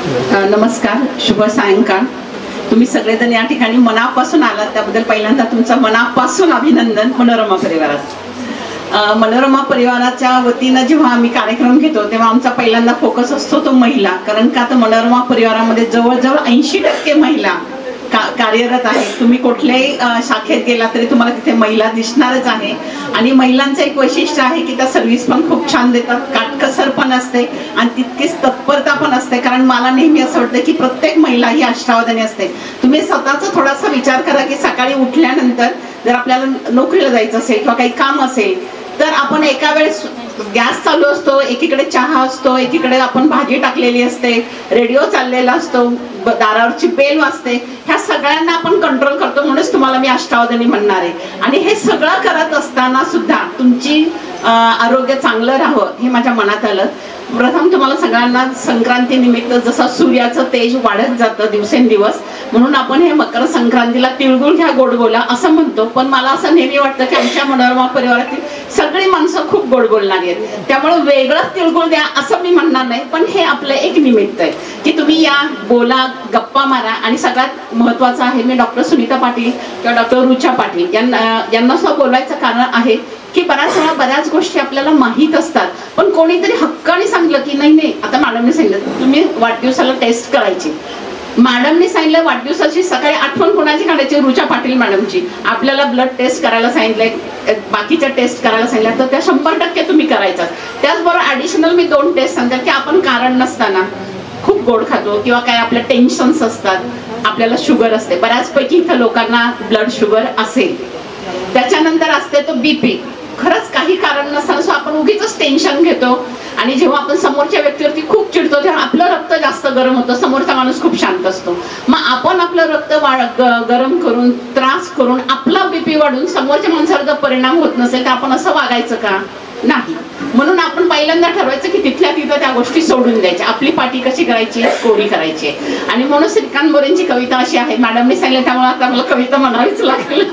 नमस्कार, शुभ सायंकाळ. तुम्ही सगळेजण या ठिकाणी मनापासून आलात त्याबद्दल पहिल्यांदा तुमचं मनापासून अभिनंदन. मनोरमा परिवारात मनोरमा परिवाराच्या वतीनं जेव्हा आम्ही कार्यक्रम घेतो तेव्हा आमचा पहिल्यांदा फोकस असतो तो महिला. कारण का तर मनोरमा परिवारामध्ये जवळजवळ 80% महिला कार्यरत आहे. तुम्ही कुठल्याही शाखेत गेला तरी तुम्हाला तिथे महिला दिसणारच आहे. आणि महिलांचं एक वैशिष्ट्य आहे की त्या सर्व्हिस पण खूप छान देतात, काटकसर पण असते आणि तितकीच तत्परता पण असते. कारण मला नेहमी असं वाटतं की प्रत्येक महिला ही अष्टावधानी असते. तुम्ही स्वतःचा थोडासा विचार करा की सकाळी उठल्यानंतर जर आपल्याला नोकरीला जायचं असेल किंवा काही काम असेल तर आपण एका वेळेस गॅस चालू असतो, एकीकडे चहा असतो, एकीकडे आपण भाजी टाकलेली असते, रेडिओ चाललेला असतो, दारावरची बेल वाजते. ह्या सगळ्यांना आपण कंट्रोल करतो. म्हणूनच तुम्हाला मी अष्टावधानी म्हणणार आहे. आणि हे सगळं करत असताना सुद्धा तुमची आरोग्य चांगलं राहावं हे माझ्या मनात आलं. प्रथम तुम्हाला सगळ्यांना संक्रांती निमित्त जसं सूर्याचं तेज वाढत जातं दिवसेंदिवस, म्हणून आपण हे मकर संक्रांतीला तिळगुळ घ्या गोड बोला असं म्हणतो. पण मला असं नेहमी वाटतं की आमच्या मनोरमा परिवारातील सगळी माणसं खूप गोड बोलणारी आहेत. त्यामुळे वेगळंच तिळगुळ द्या असं मी म्हणणार नाही, पण हे आपलं एक निमित्त आहे की तुम्ही या, बोला, गप्पा मारा. आणि सगळ्यात महत्वाचं आहे, मी डॉक्टर सुनीता पाटील किंवा डॉक्टर रुचा पाटील यांना सुद्धा बोलायचं कारण आहे की बऱ्याच वेळा बऱ्याच गोष्टी आपल्याला माहीत असतात, पण कोणीतरी हक्काने सांगलं की नाही नाही, आता मॅडमने सांगितलं तुम्ही वाढदिवसाला टेस्ट करायची. मॅडमने सांगितलं वाढदिवसाची सकाळी आठवण कोणाची काढायची, रुचा पाटील मॅडमची. आपल्याला ब्लड टेस्ट करायला सांगितलंय, बाकीच्या टेस्ट करायला सांगितलं तर त्या 100% तुम्ही करायचा. त्याचबरोबर ऍडिशनल मी 2 टेस्ट सांगतात की आपण कारण नसताना खूप गोड खातो किंवा काय आपल्या टेन्शन्स असतात, आपल्याला शुगर असते. बऱ्याचपैकी इथं लोकांना ब्लड शुगर असेल. त्याच्यानंतर असते तो बीपी. खरंच काही कारण नसताना आपण उगीच टेन्शन घेतो आणि जेव्हा आपण समोरच्या व्यक्तीवरती खूप चिडतो तेव्हा आपलं रक्त जास्त गरम होतं, समोरचा माणूस खूप शांत असतो. मग आपण आपलं रक्त गरम करून त्रास करून आपला बीपी वाढून समोरच्या माणसावर जर परिणाम होत नसेल तर आपण असं वागायचं का? नाही. म्हणून आपण पहिल्यांदा ठरवायचं की तिथल्या तिथं त्या गोष्टी सोडून द्यायच्या. आपली पाठी कशी करायची, कोरी करायची. आणि म्हणून श्रीकांत मोरेंची कविता अशी आहे, मॅडमने सांगितलं त्यामुळे आता मला कविता म्हणावीच लागेल.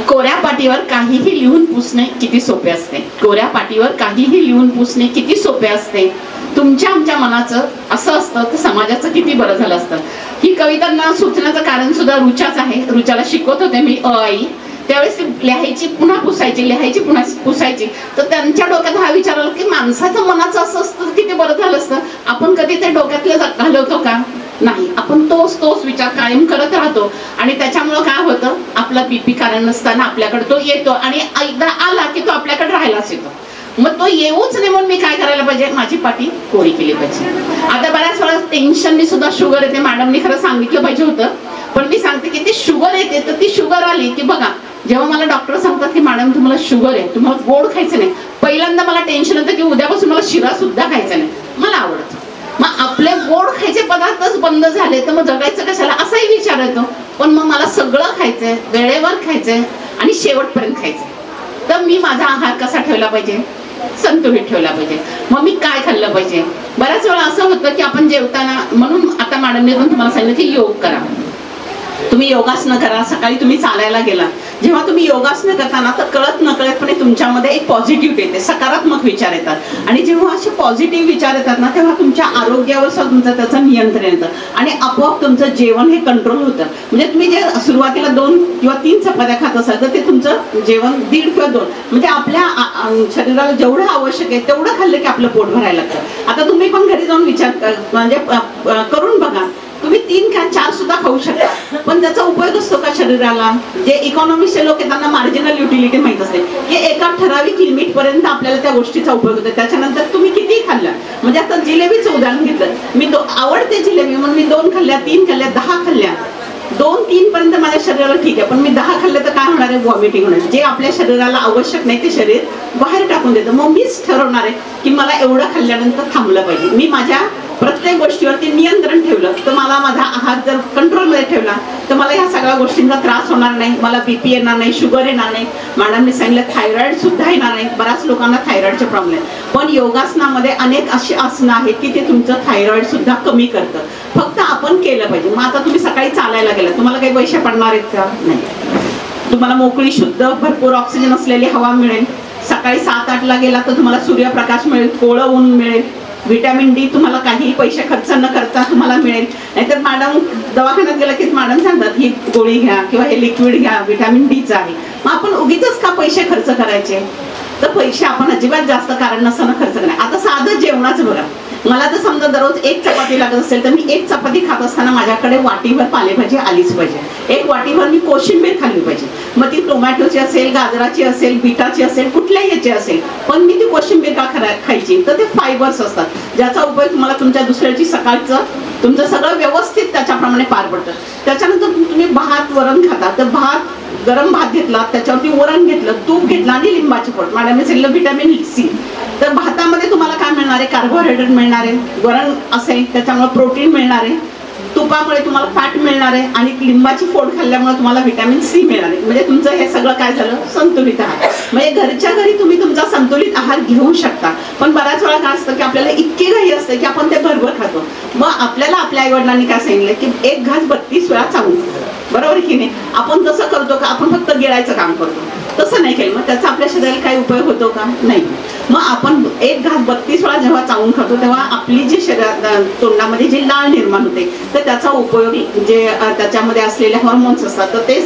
कोऱ्या पाटीवर काहीही लिहून पुसणे किती सोपे असते. कोऱ्या पाटीवर काहीही लिहून पुसणे किती सोपे असते. तुमच्या आमच्या मनाचं असं असतं तर समाजाचं किती बरं झालं असतं. ही कविता ना सुचण्याचं कारण सुद्धा रुचाच आहे. रुचाला शिकवत होते मी आई, त्यावेळेस ती लिहायची पुन्हा पुसायची, लिहायची पुन्हा पुसायची. तर त्यांच्या डोक्यात हा विचार आला की माणसाचं मनाचं असं असतं किती बरं झालं असतं. आपण कधी ते डोक्यातलं घालवतो का? नाही. आपण तोच विचार कायम करत राहतो आणि त्याच्यामुळं काय होतं, आपला बीपी कारण नसताना आपल्याकडे तो येतो आणि एकदा आला की तो आपल्याकडे राहायलाच येतो. मग तो येऊच नाही म्हणून मी काय करायला पाहिजे, माझी पाठी कोरी केली पाहिजे. आता बऱ्याच वेळा टेन्शननी सुद्धा शुगर येते. मॅडमनी खरं सांगितलं पाहिजे होतं, पण मी सांगते की ती शुगर येते तर ती शुगर आली की बघा, जेव्हा मला डॉक्टर सांगतात की मॅडम तुम्हाला शुगर आहे, तुम्हाला गोड खायचं नाही, पहिल्यांदा मला टेन्शन येतं की उद्यापासून मला शिरा सुद्धा खायचा नाही. मला आवडतं. मग आपले गोड खायचे पदार्थच बंद झाले तर मग जगायचं कशाला असाही विचार येतो. पण मग मला सगळं खायचंय, वेळेवर खायचंय आणि शेवटपर्यंत खायचंय. तर मी माझा आहार कसा ठेवला पाहिजे, संतुलित ठेवला पाहिजे. मग मी काय खाल्लं पाहिजे. बऱ्याच वेळा असं होतं की आपण जेवताना, म्हणून आता मॅडमने तुम्हाला सांगितलं की योग करा, तुम्ही योगासनं करा. सकाळी तुम्ही चालायला गेला, जेव्हा तुम्ही योगासनं करताना तर कळत नकळतपणे तुमच्यामध्ये एक पॉझिटिव्ह येते, सकारात्मक विचार येतात. आणि जेव्हा असे पॉझिटिव्ह विचार येतात ना तेव्हा तुमच्या आरोग्यावर सुद्धा तुमचं त्याचं नियंत्रण येतं आणि आपोआप तुमचं जेवण हे कंट्रोल होतं. म्हणजे तुम्ही जे सुरुवातीला 2 किंवा 3 चपात्या खात असाल तर ते तुमचं जेवण 1.5 किंवा 2, म्हणजे आपल्या शरीराला जेवढं आवश्यक आहे तेवढं खाल्लं की आपलं पोट भरायला लागतं. आता तुम्ही पण घरी जाऊन विचार म्हणजे करून बघा, तुम्ही 3 किंवा 4 सुद्धा खाऊ शकता, पण त्याचा उपयोग असतो का शरीराला? जे इकॉनॉमिक्सचे लोक आहेत त्यांना मार्जिनल युटिलिटी माहित असते की एका ठराविक लिमिट पर्यंत आपल्याला त्या गोष्टीचा उपयोग होतो. त्याच्यानंतर तुम्ही किती खाल्ला, म्हणजे आता जिलेबीचं उदाहरण घेतलं, मी आवडते जिलेबी म्हणून मी 2 खाल्ल्या, 3 खाल्ल्या, 10 खाल्ल्या. 2-3 पर्यंत माझ्या शरीराला ठीक आहे, पण मी 10 खाल्लं तर काय होणार आहे, व्हॉमिटिंग होणार. जे आपल्या शरीराला आवश्यक नाही ते शरीर बाहेर टाकून देतं. मग मीच ठरवणार आहे की मला एवढं खाल्ल्यानंतर थांबलं पाहिजे. मी माझ्या प्रत्येक गोष्टीवरती नियंत्रण ठेवलं तर मला माझा आहार जर कंट्रोलमध्ये ठेवला तर मला ह्या सगळ्या गोष्टींचा त्रास होणार नाही, मला बीपी येणार नाही, शुगर येणार नाही. मॅडमने सांगितलं थायरॉइड सुद्धा येणार नाही. बऱ्याच लोकांना थायरॉइडचे प्रॉब्लेम, पण योगासनामध्ये अनेक अशी आसनं आहेत की ते तुमचं थायरॉइड सुद्धा कमी करतं. फक्त आपण केलं पाहिजे. मग आता तुम्ही सकाळी चालायला गेला, तुम्हाला काही पैसे पडणार आहेत का? नाही. तुम्हाला मोकळी शुद्ध भरपूर ऑक्सिजन असलेली हवा मिळेल. सकाळी 7-8 ला गेला तर तुम्हाला सूर्यप्रकाश मिळेल, कोवळं ऊन मिळेल. व्हिटॅमिन डी तुम्हाला काही पैसे खर्च न करता तुम्हाला मिळेल. नाहीतर मॅडम दवाखान्यात गेला की मॅडम सांगतात ही गोळी घ्या किंवा हे लिक्विड घ्या, व्हिटॅमिन डीचं आहे. मग आपण उगीच का पैसे खर्च करायचे? तर पैसे आपण अजिबात जास्त कारण नसताना खर्च करायचे. आता साधं जेवणाचं बघा, मला तर समजा दररोज एक चपाती लागत असेल तर मी एक चपाती खात असताना माझ्याकडे वाटीभर पालेभाजी आलीच पाहिजे. एक वाटीभर मी कोशिंबीर खाल्ली पाहिजे. मग ती टोमॅटोची असेल, गाजराची असेल, बीटाची असेल, कुठल्याही याची असेल, पण मी ती कोशिंबीर का खायची? तर ते फायबर्स असतात ज्याचा उपयोग तुम्हाला तुमच्या दुसऱ्याची सकाळचं तुमचं सगळं व्यवस्थित त्याच्याप्रमाणे पार पडतं. त्याच्यानंतर तुम्ही भात वरण खाता, तर गरम भात घेतला, त्याच्यावरती वरण घेतलं, तूप घेतलं आणि लिंबाची फोड. मॅडमने सांगितलं व्हिटॅमिन सी. तर भातामध्ये तुम्हाला काय मिळणार आहे? कार्बोहायड्रेट मिळणार आहे. वरण असेल त्याच्यामुळे प्रोटीन मिळणार आहे. तुपामुळे तुम्हाला फॅट मिळणार आहे आणि लिंबाची फोड खाल्ल्यामुळे तुम्हाला व्हिटॅमिन सी मिळणार आहे. म्हणजे तुमचं हे सगळं काय झालं? संतुलित आहार. म्हणजे घरच्या घरी तुम्ही तुमचा संतुलित आहार घेऊ शकता. पण बऱ्याच वेळा काय असतं की आपल्याला इतकी घाई असते की आपण ते भरभर खातो. मग आपल्याला आपल्या आई वडिलांनी काय सांगितलं की एक घास 32 वेळा चावून, बरोबर की नाही? आपण तसं करतो का? आपण फक्त गिळायचं काम करतो. तसं नाही केलं मग त्याचा आपल्या शरीराला काही उपयोग होतो का? नाही. मग आपण एक घास 32 वेळा जेव्हा चावून खातो तेव्हा आपली जी शरीरात तोंडामध्ये जी लाळ निर्माण होते तर त्याचा उपयोग जे त्याच्यामध्ये असलेले हॉर्मोन्स असतात तर ते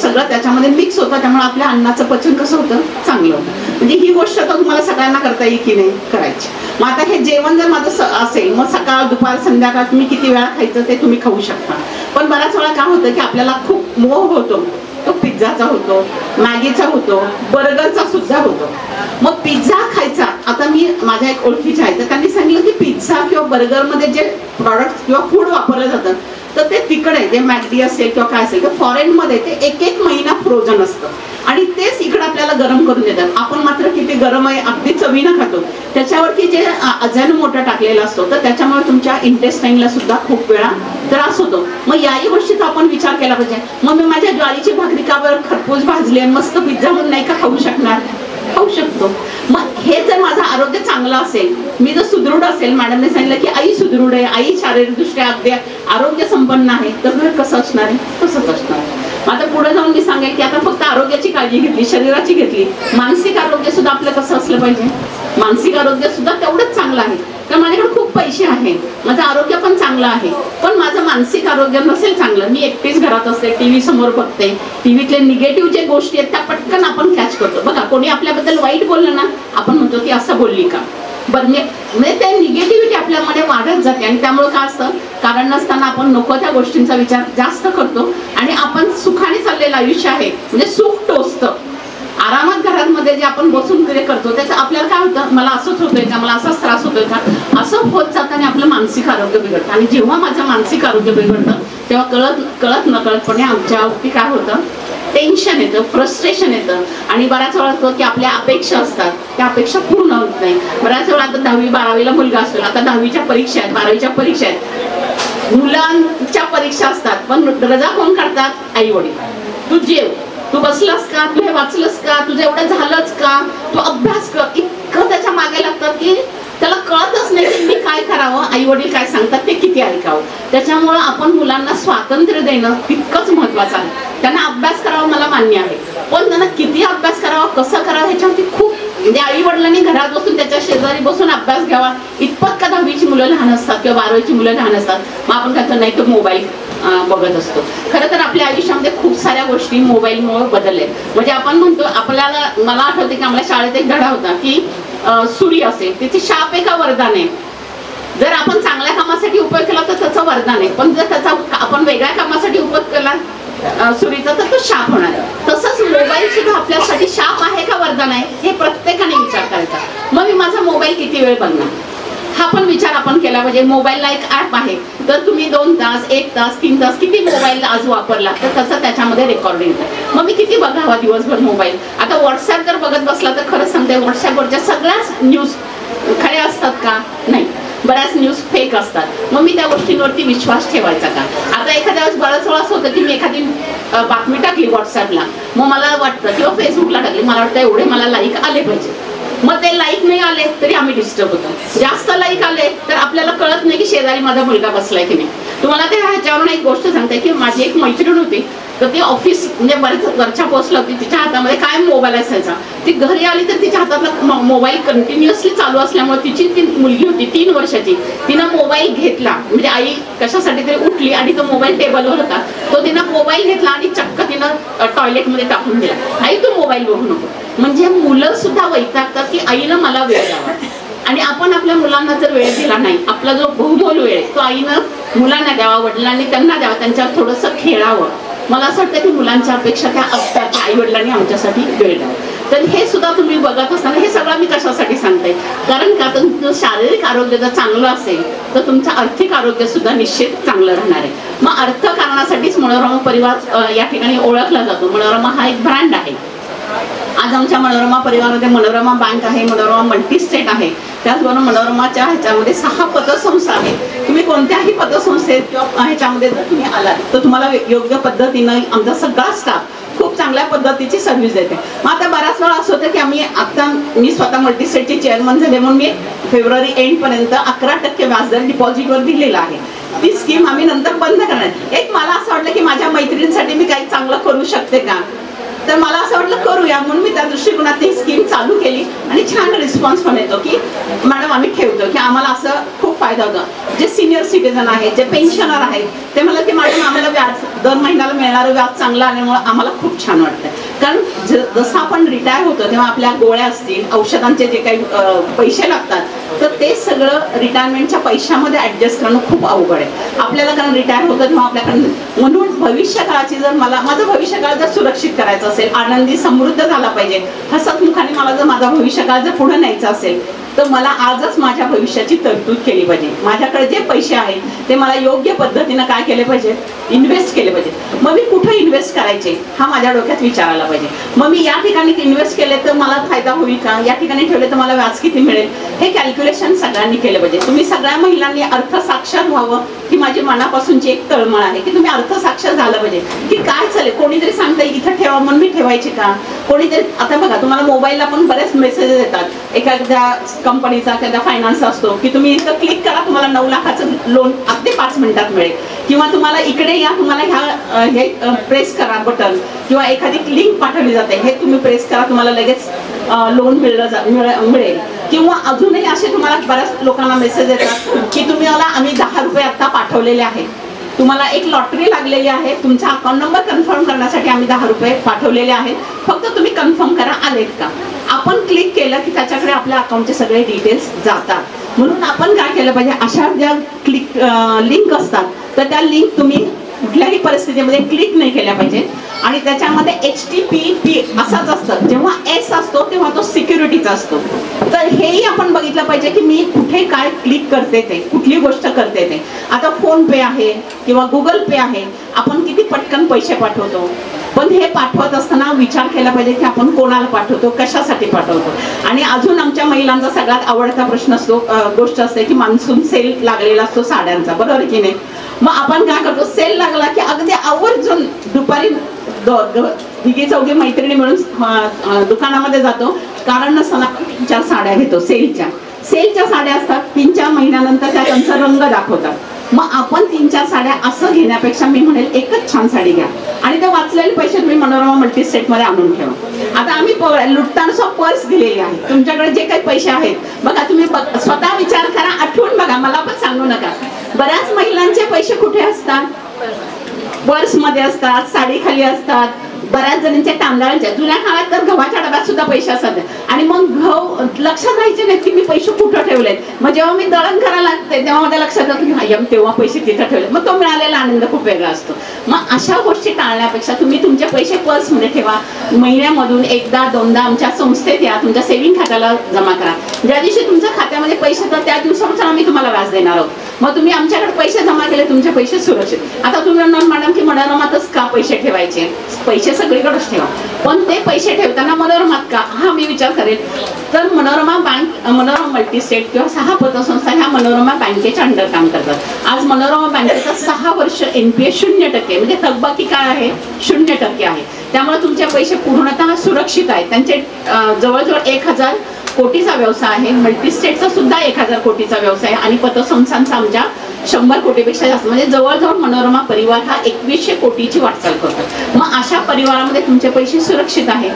सगळं त्याच्यामध्ये मिक्स होतं. त्यामुळे आपल्या अन्नाचं पचन कसं होतं? चांगलं होतं. म्हणजे ही गोष्ट तर तुम्हाला सगळ्यांना करता येईल की नाही? करायची. मग आता हे जेवण जर माझं असेल मग सकाळ दुपार संध्याकाळ तुम्ही किती वेळा खायचं ते तुम्ही खाऊ शकता. पण बऱ्याच वेळा काय होतं की आपल्याला खूप मोह होतो. तो पिझ्झाचा होतो, मॅगीचा होतो, बर्गरचा सुद्धा होतो. मग पिझ्झा खायचा, आता मी माझ्या एक ओळखीच्या आहे तर त्यांनी सांगितलं की पिझ्झा किंवा बर्गरमध्ये जे प्रॉडक्ट किंवा फूड वापरलं जातं तर ते तिकडे जे मॅगडी असेल किंवा काय असेल तर फॉरेनमध्ये ते एक महिना फ्रोझन असतं आणि तेच इकडे आपल्याला गरम करून देतात. आपण मात्र किती गरम आहे अगदी चवीनं खातो. त्याच्यावरती जे अजिनोमोटो टाकलेला असतो तर त्याच्यामुळे तुमच्या इंटेस्टाईनला सुद्धा खूप वेळा त्रास होतो. मग याही गोष्टीचा आपण विचार केला पाहिजे. मग मी माझ्या ज्वारीची भाकरी कावर खरपूस भाजली आणि मस्त पिझ्झा म्हणून नाही का खाऊ शकणार? खाऊ शकतो. मग हे जर माझं आरोग्य चांगलं असेल, मी जर सुदृढ असेल, मॅडमने सांगितलं की आई सुदृढ आहे, आई शारीरिकदृष्ट्या अगदी आरोग्य संपन्न आहे, तर घर कसं असणार आहे? तसंच असणार आहे. आता पुढे जाऊन मी सांगेल की आता फक्त आरोग्याची काळजी घेतली, शरीराची घेतली, मानसिक आरोग्य सुद्धा आपलं कसं असलं पाहिजे? मानसिक आरोग्य सुद्धा तेवढंच चांगलं आहे. तर माझ्याकडे खूप पैसे आहेत, माझं आरोग्य पण चांगलं आहे, पण माझं मानसिक आरोग्य नसेल चांगलं, मी एकटीच घरात असते, टीव्ही समोर बघते, टीव्हीतले निगेटिव्ह जे गोष्टी आहेत त्या पटकन आपण कॅच करतो. बघा कोणी आपल्याबद्दल वाईट बोललं ना आपण म्हणतो की असं बोलली का? बरं म्हणजे ते निगेटिव्हिटी आपल्यामध्ये वाढत जाते आणि त्यामुळे काय असतं कारण नसताना आपण नको त्या गोष्टींचा विचार जास्त करतो आणि आपण सुखाने चाललेलं आयुष्य आहे म्हणजे सुख टोचतं. आरामात घरांमध्ये जे आपण बसून करतो त्याचं आपल्याला काय होतं? मला असंच होतंय का? मला असाच त्रास होतोय का? असं होत जातं आणि आपलं मानसिक आरोग्य बिघडतं. आणि जेव्हा माझं मानसिक आरोग्य बिघडतं तेव्हा कळत नकळतपणे आमच्यावरती काय होतं? टेन्शन येतं, फ्रस्ट्रेशन येतं आणि बऱ्याच वेळा होतं की आपल्या अपेक्षा असतात त्या अपेक्षा पूर्ण होत नाही. बऱ्याच वेळा आता 10वी 12वीला मुलगा असतो, आता 10वीच्या परीक्षा आहेत, 12वीच्या परीक्षा आहेत, मुलांच्या परीक्षा असतात, पण रजा कोण काढतात? आई वडील. तू जेव, तू बसलास का? तू हे वाचलंस का? तुझं एवढं झालंच का? तू अभ्यास कर. इतकं त्याच्या मागे लागतात की त्याला कळतच नाही की मी काय करावं, आई वडील काय सांगतात ते किती ऐकावं. त्याच्यामुळं आपण मुलांना स्वातंत्र्य देणं तितकंच महत्वाचं आहे. त्यांना अभ्यास करावा मला मान्य आहे, पण त्यांना किती अभ्यास करावा, कसं करावं ह्याच्यावरती खूप म्हणजे आई वडिलांनी घरात बसून त्याच्या शेजारी बसून अभ्यास घ्यावा. इतपत का 10वीची मुलं लहान असतात किंवा 12वीची मुलं लहान असतात मग आपण काय नाही तो मोबाईल बघत असतो. खरं तर आपल्या आयुष्यामध्ये खूप साऱ्या गोष्टी मोबाईलमुळे बदलल्या. म्हणजे आपण म्हणतो आपल्याला, मला आठवते की आम्हाला शाळेत एक धडा होता की सूर्य असेल त्याची शाप आहे का वरदान आहे? जर आपण चांगल्या कामासाठी उपयोग केला तर त्याचं वरदान आहे, पण जर त्याचा आपण वेगळ्या कामासाठी उपयोग केला सुरीचा तर तो शाप होणार आहे. तसंच मोबाईल सुद्धा आपल्यासाठी शाप आहे का वरदान आहे हे प्रत्येकाने विचार करायचा. मग मी माझा मोबाईल किती वेळ बघणार हा पण विचार आपण केला पाहिजे. मोबाईलला एक ऍप आहे तर तुम्ही 2 तास 1 तास 3 तास किती मोबाईल आज वापरला तर तसं त्याच्यामध्ये रेकॉर्डिंग येतं. मग मी किती बघावा दिवसभर मोबाईल? आता व्हॉट्सअप जर बघत बसला तर खरंच सांगते व्हॉट्सअपवरच्या सगळ्याच न्यूज खऱ्या असतात का? नाही, बऱ्याच न्यूज फेक असतात. मग मी त्या गोष्टींवरती विश्वास ठेवायचा का? आता एखाद्या वेळेस बरंच वेळा असं होतं की मी एखादी बातमी टाकली व्हॉट्सअपला, मग मला वाटतं किंवा फेसबुकला टाकली, मला वाटतं एवढे मला लाईक आले पाहिजे. मग ते लाईक नाही आले तरी आम्ही डिस्टर्ब होतो. जास्त लाईक आले तर आपल्याला कळत नाही की शेजारी माझा मुलगा बसलाय की नाही. तुम्हाला ते ह्याच्यावरून एक गोष्ट सांगते की माझी एक मैत्रीण होती, तर ती ऑफिस म्हणजे बरेच वरच्या पोस्टला होती, तिच्या हातामध्ये काय मोबाईल असायचा. ती घरी आली तर तिच्या हातातला मोबाईल कंटिन्युअसली चालू असल्यामुळे तिची ती मुलगी होती 3 वर्षाची, तिनं मोबाईल घेतला. म्हणजे आई कशासाठी तरी उठली आणि तो मोबाईल टेबलवर होता, तो तिनं मोबाईल घेतला आणि चक्क तिनं टॉयलेटमध्ये टाकून दिला. आई तू मोबाईल बघू नको. म्हणजे मुलं सुद्धा वैतागतात की आईनं मला वेळ द्यावा. आणि आपण आपल्या मुलांना जर वेळ दिला नाही, आपला जो बहुमोल वेळ आहे तो आईनं मुलांना द्यावा, वडिलांनी त्यांना द्यावा, त्यांच्यावर थोडंसं खेळावं. मला असं वाटतं की मुलांच्या अपेक्षा त्या असतात की आई वडिलांनी आमच्यासाठी वेळ द्यावा. तर हे सुद्धा तुम्ही बघत असताना हे सगळं मी कशासाठी सांगते, कारण का तुमचं शारीरिक आरोग्य जर चांगलं असेल तर तुमचं आर्थिक आरोग्य सुद्धा निश्चित चांगलं राहणार आहे. मग अर्थकारणासाठीच मनोरमा परिवार या ठिकाणी ओळखला जातो. मनोरमा हा एक ब्रँड आहे. आज आमच्या मनोरमा परिवारामध्ये मनोरमा बँक आहे, मनोरमा मल्टीस्टेट आहे, त्याचबरोबर मनोरमाच्या ह्याच्यामध्ये 6 पतसंस्था आहेत. तुम्ही कोणत्याही पतसंस्थेत किंवा ह्याच्यामध्ये जर तुम्ही आलात तर तुम्हाला योग्य पद्धतीनं आमचा सगळा स्टाफ खूप चांगल्या पद्धतीची सर्व्हिस देते. मग आता बऱ्याच वेळा असं होतं की आम्ही आता मी स्वतः मल्टीस्टेटची चेअरमन झाले म्हणून मी फेब्रुवारी एंडपर्यंत 11% व्याजदर डिपॉझिटवर दिलेला आहे. ती स्कीम आम्ही नंतर बंद करणार. एक मला असं वाटलं की माझ्या मैत्रिणींसाठी मी काही चांगलं करू शकते का, तर मला असं वाटलं करूया, म्हणून मी त्या दृष्टिकोनात ही स्कीम चालू केली आणि छान रिस्पॉन्स पण येतो की मॅडम आम्ही ठेवतो की आम्हाला असं खूप फायदा होतो. जे सिनियर सिटीजन आहेत, जे पेन्शनर आहेत, ते मला की मॅडम आम्हाला व्याज दर महिन्याला मिळणारं व्याज चांगलं आल्यामुळे आम्हाला खूप छान वाटतं. कारण जसं आपण रिटायर होतो तेव्हा आपल्या गोळ्या असतील, औषधांचे जे काही पैसे लागतात, तर ते सगळं रिटायरमेंटच्या पैशामध्ये ऍडजस्ट करणं खूप अवघड आहे आपल्याला. कारण रिटायर होतं तेव्हा आपल्याकडे, म्हणून भविष्यकाळाची जर मला माझं भविष्यकाळ जर सुरक्षित करायचं असेल, आनंदी समृद्ध झाला पाहिजे, हसतमुखाने मला जर माझा भविष्यकाळ जर पुढे न्यायचा असेल, तर मला आजच माझ्या भविष्याची तरतूद केली पाहिजे. माझ्याकडे जे पैसे आहेत ते मला योग्य पद्धतीनं काय केले पाहिजे, इन्व्हेस्ट केले पाहिजे. मग मी कुठे इन्व्हेस्ट करायचे हा माझ्या डोक्यात विचार आला पाहिजे. मग मी या ठिकाणी इन्व्हेस्ट केले तर मला फायदा होईल का, या ठिकाणी ठेवले तर मला व्याज किती मिळेल, हे कॅल्क्युलेशन सगळ्यांनी केलं पाहिजे. तुम्ही सगळ्या महिलांनी अर्थसाक्षर व्हावं ही माझी मनापासूनची एक तळमळ आहे की तुम्ही अर्थसाक्षर झालं पाहिजे की काय चालेल. कोणीतरी सांगता इथं ठेवा म्हणून मी ठेवायची का, कोणीतरी आता बघा तुम्हाला मोबाईलला पण बरेच मेसेजेस येतात, एखाद्या कंपनीचा एखादा फायनान्स असतो की तुम्ही इथं क्लिक करा, तुम्हाला 9 लाखाचं लोन अगदी 5 मिनिटात मिळेल, किंवा तुम्हाला इकडे या, तुम्हाला हे प्रेस करा बटन, किंवा एखादी लिंक पाठवली जाते, हे तुम्ही प्रेस करा, तुम्हाला लगेच लोन मिळेल. किंवा अजूनही असे तुम्हाला बऱ्याच लोकांना मेसेज येतात की तुम्हाला आम्ही 10 रुपये आता पाठवलेले आहेत, तुम्हाला एक लॉटरी लागलेली आहे, तुमचा अकाउंट नंबर कन्फर्म करण्यासाठी आम्ही 10 रुपये पाठवलेले आहेत, फक्त तुम्ही कन्फर्म करा आलेत का. आपण क्लिक केलं की त्याच्याकडे आपल्या अकाउंटचे सगळे डिटेल्स जातात. म्हणून आपण काय केलं पाहिजे, अशा ज्या लिंक असतात तर त्या लिंक तुम्ही कुठल्याही परिस्थितीमध्ये क्लिक नाही केल्या पाहिजे. आणि त्याच्यामध्ये HTTP असाच असतं, जेव्हा S असतो तेव्हा तो सिक्युरिटीचा असतो. तर हेही आपण बघितलं पाहिजे की मी कुठे काय क्लिक करते, ते कुठली गोष्ट करते ते. आता फोन पे आहे किंवा गुगल पे आहे, आपण किती पटकन पैसे पाठवतो, पण हे पाठवत असताना विचार केला पाहिजे की आपण कोणाला पाठवतो, कशासाठी पाठवतो. आणि अजून आमच्या महिलांचा सगळ्यात आवडता प्रश्न असतो, गोष्ट असते की मान्सून सेल लागलेला असतो साड्यांचा, बरोबर की नाही. मग आपण काय करतो, सेल लागला की अगदी आवर्जून दुपारी 2-4 मैत्रिणी मिळून दुकानामध्ये जातो, कारण नसताना 3-4 साड्या घेतो. सेलच्या साड्या असतात, 3-4 महिन्यानंतर त्या त्यांचा रंग दाखवतात. मग आपण 3-4 साड्या असं घेण्यापेक्षा मी म्हणेल एकच छान साडी घ्या आणि ते वाचलेले पैसे तुम्ही मनोरमा मल्टीस्टेट मध्ये आणून ठेवा. आता आम्ही लुटताना पर्स दिलेली आहे, तुमच्याकडे जे काही पैसे आहेत बघा, तुम्ही स्वतः विचार करा, आठवून बघा, मला पण सांगू नका. बऱ्याच महिलांचे पैसे कुठे असतात, पर्स मध्ये असतात, साडी खाली असतात, बऱ्याच जणांच्या तांदळाच्या, जुन्या काळात तर गव्हाच्या डब्यात सुद्धा पैसे असतात. आणि मग गहू लक्षात राहायचे नाहीत की मी पैसे कुठं ठेवलेत. मग जेव्हा मी दळण करायला लागते तेव्हा माझ्या लक्षात येतं की तेव्हा पैसे तिथं ठेवले, मग तो मिळालेला आनंद खूप वेगळा असतो. मग अशा गोष्टी टाळण्यापेक्षा तुम्ही तुमचे पैसे पर्समध्ये ठेवा, महिन्यामधून 1-2दा आमच्या संस्थेत या, तुमच्या सेव्हिंग खात्याला जमा करा. ज्या दिवशी तुमच्या खात्यामध्ये पैसे तर त्या दिवसापासून आम्ही तुम्हाला व्याज देणार आहोत. मग तुम्ही आमच्याकडे पैसे जमा केले, तुमचे पैसे सुरक्षित. आता तुम्ही म्हणणार मॅडम की मनोरमातच का पैसे ठेवायचे, पैसे सगळीकडेच ठेवा, पण ते पैसे ठेवताना मनोरमात का, हा मी विचार करेल. तर मनोरमा बँक, मनोरमा मल्टीस्टेट किंवा 6 पतसंस्था ह्या मनोरमा बँकेच्या अंडर काम करतात. आज मनोरमा बँकेचा 6 वर्ष NPA 0%, म्हणजे थकबाकी काय आहे 0% आहे. त्यामुळे तुमचे पैसे पूर्णतः सुरक्षित आहेत. त्यांचे जवळजवळ 1000 कोटीचा व्यवसाय आहे, मल्टीस्टेटचा सुद्धा 1000 कोटीचा व्यवसाय आहे, आणि पतसंस्थांचा आमच्या 100 कोटीपेक्षा जास्त, म्हणजे जवळजवळ मनोरमा परिवार हा 2100 कोटीची वाटचाल करतो. मग अशा परिवारामध्ये तुमचे पैसे सुरक्षित आहेत,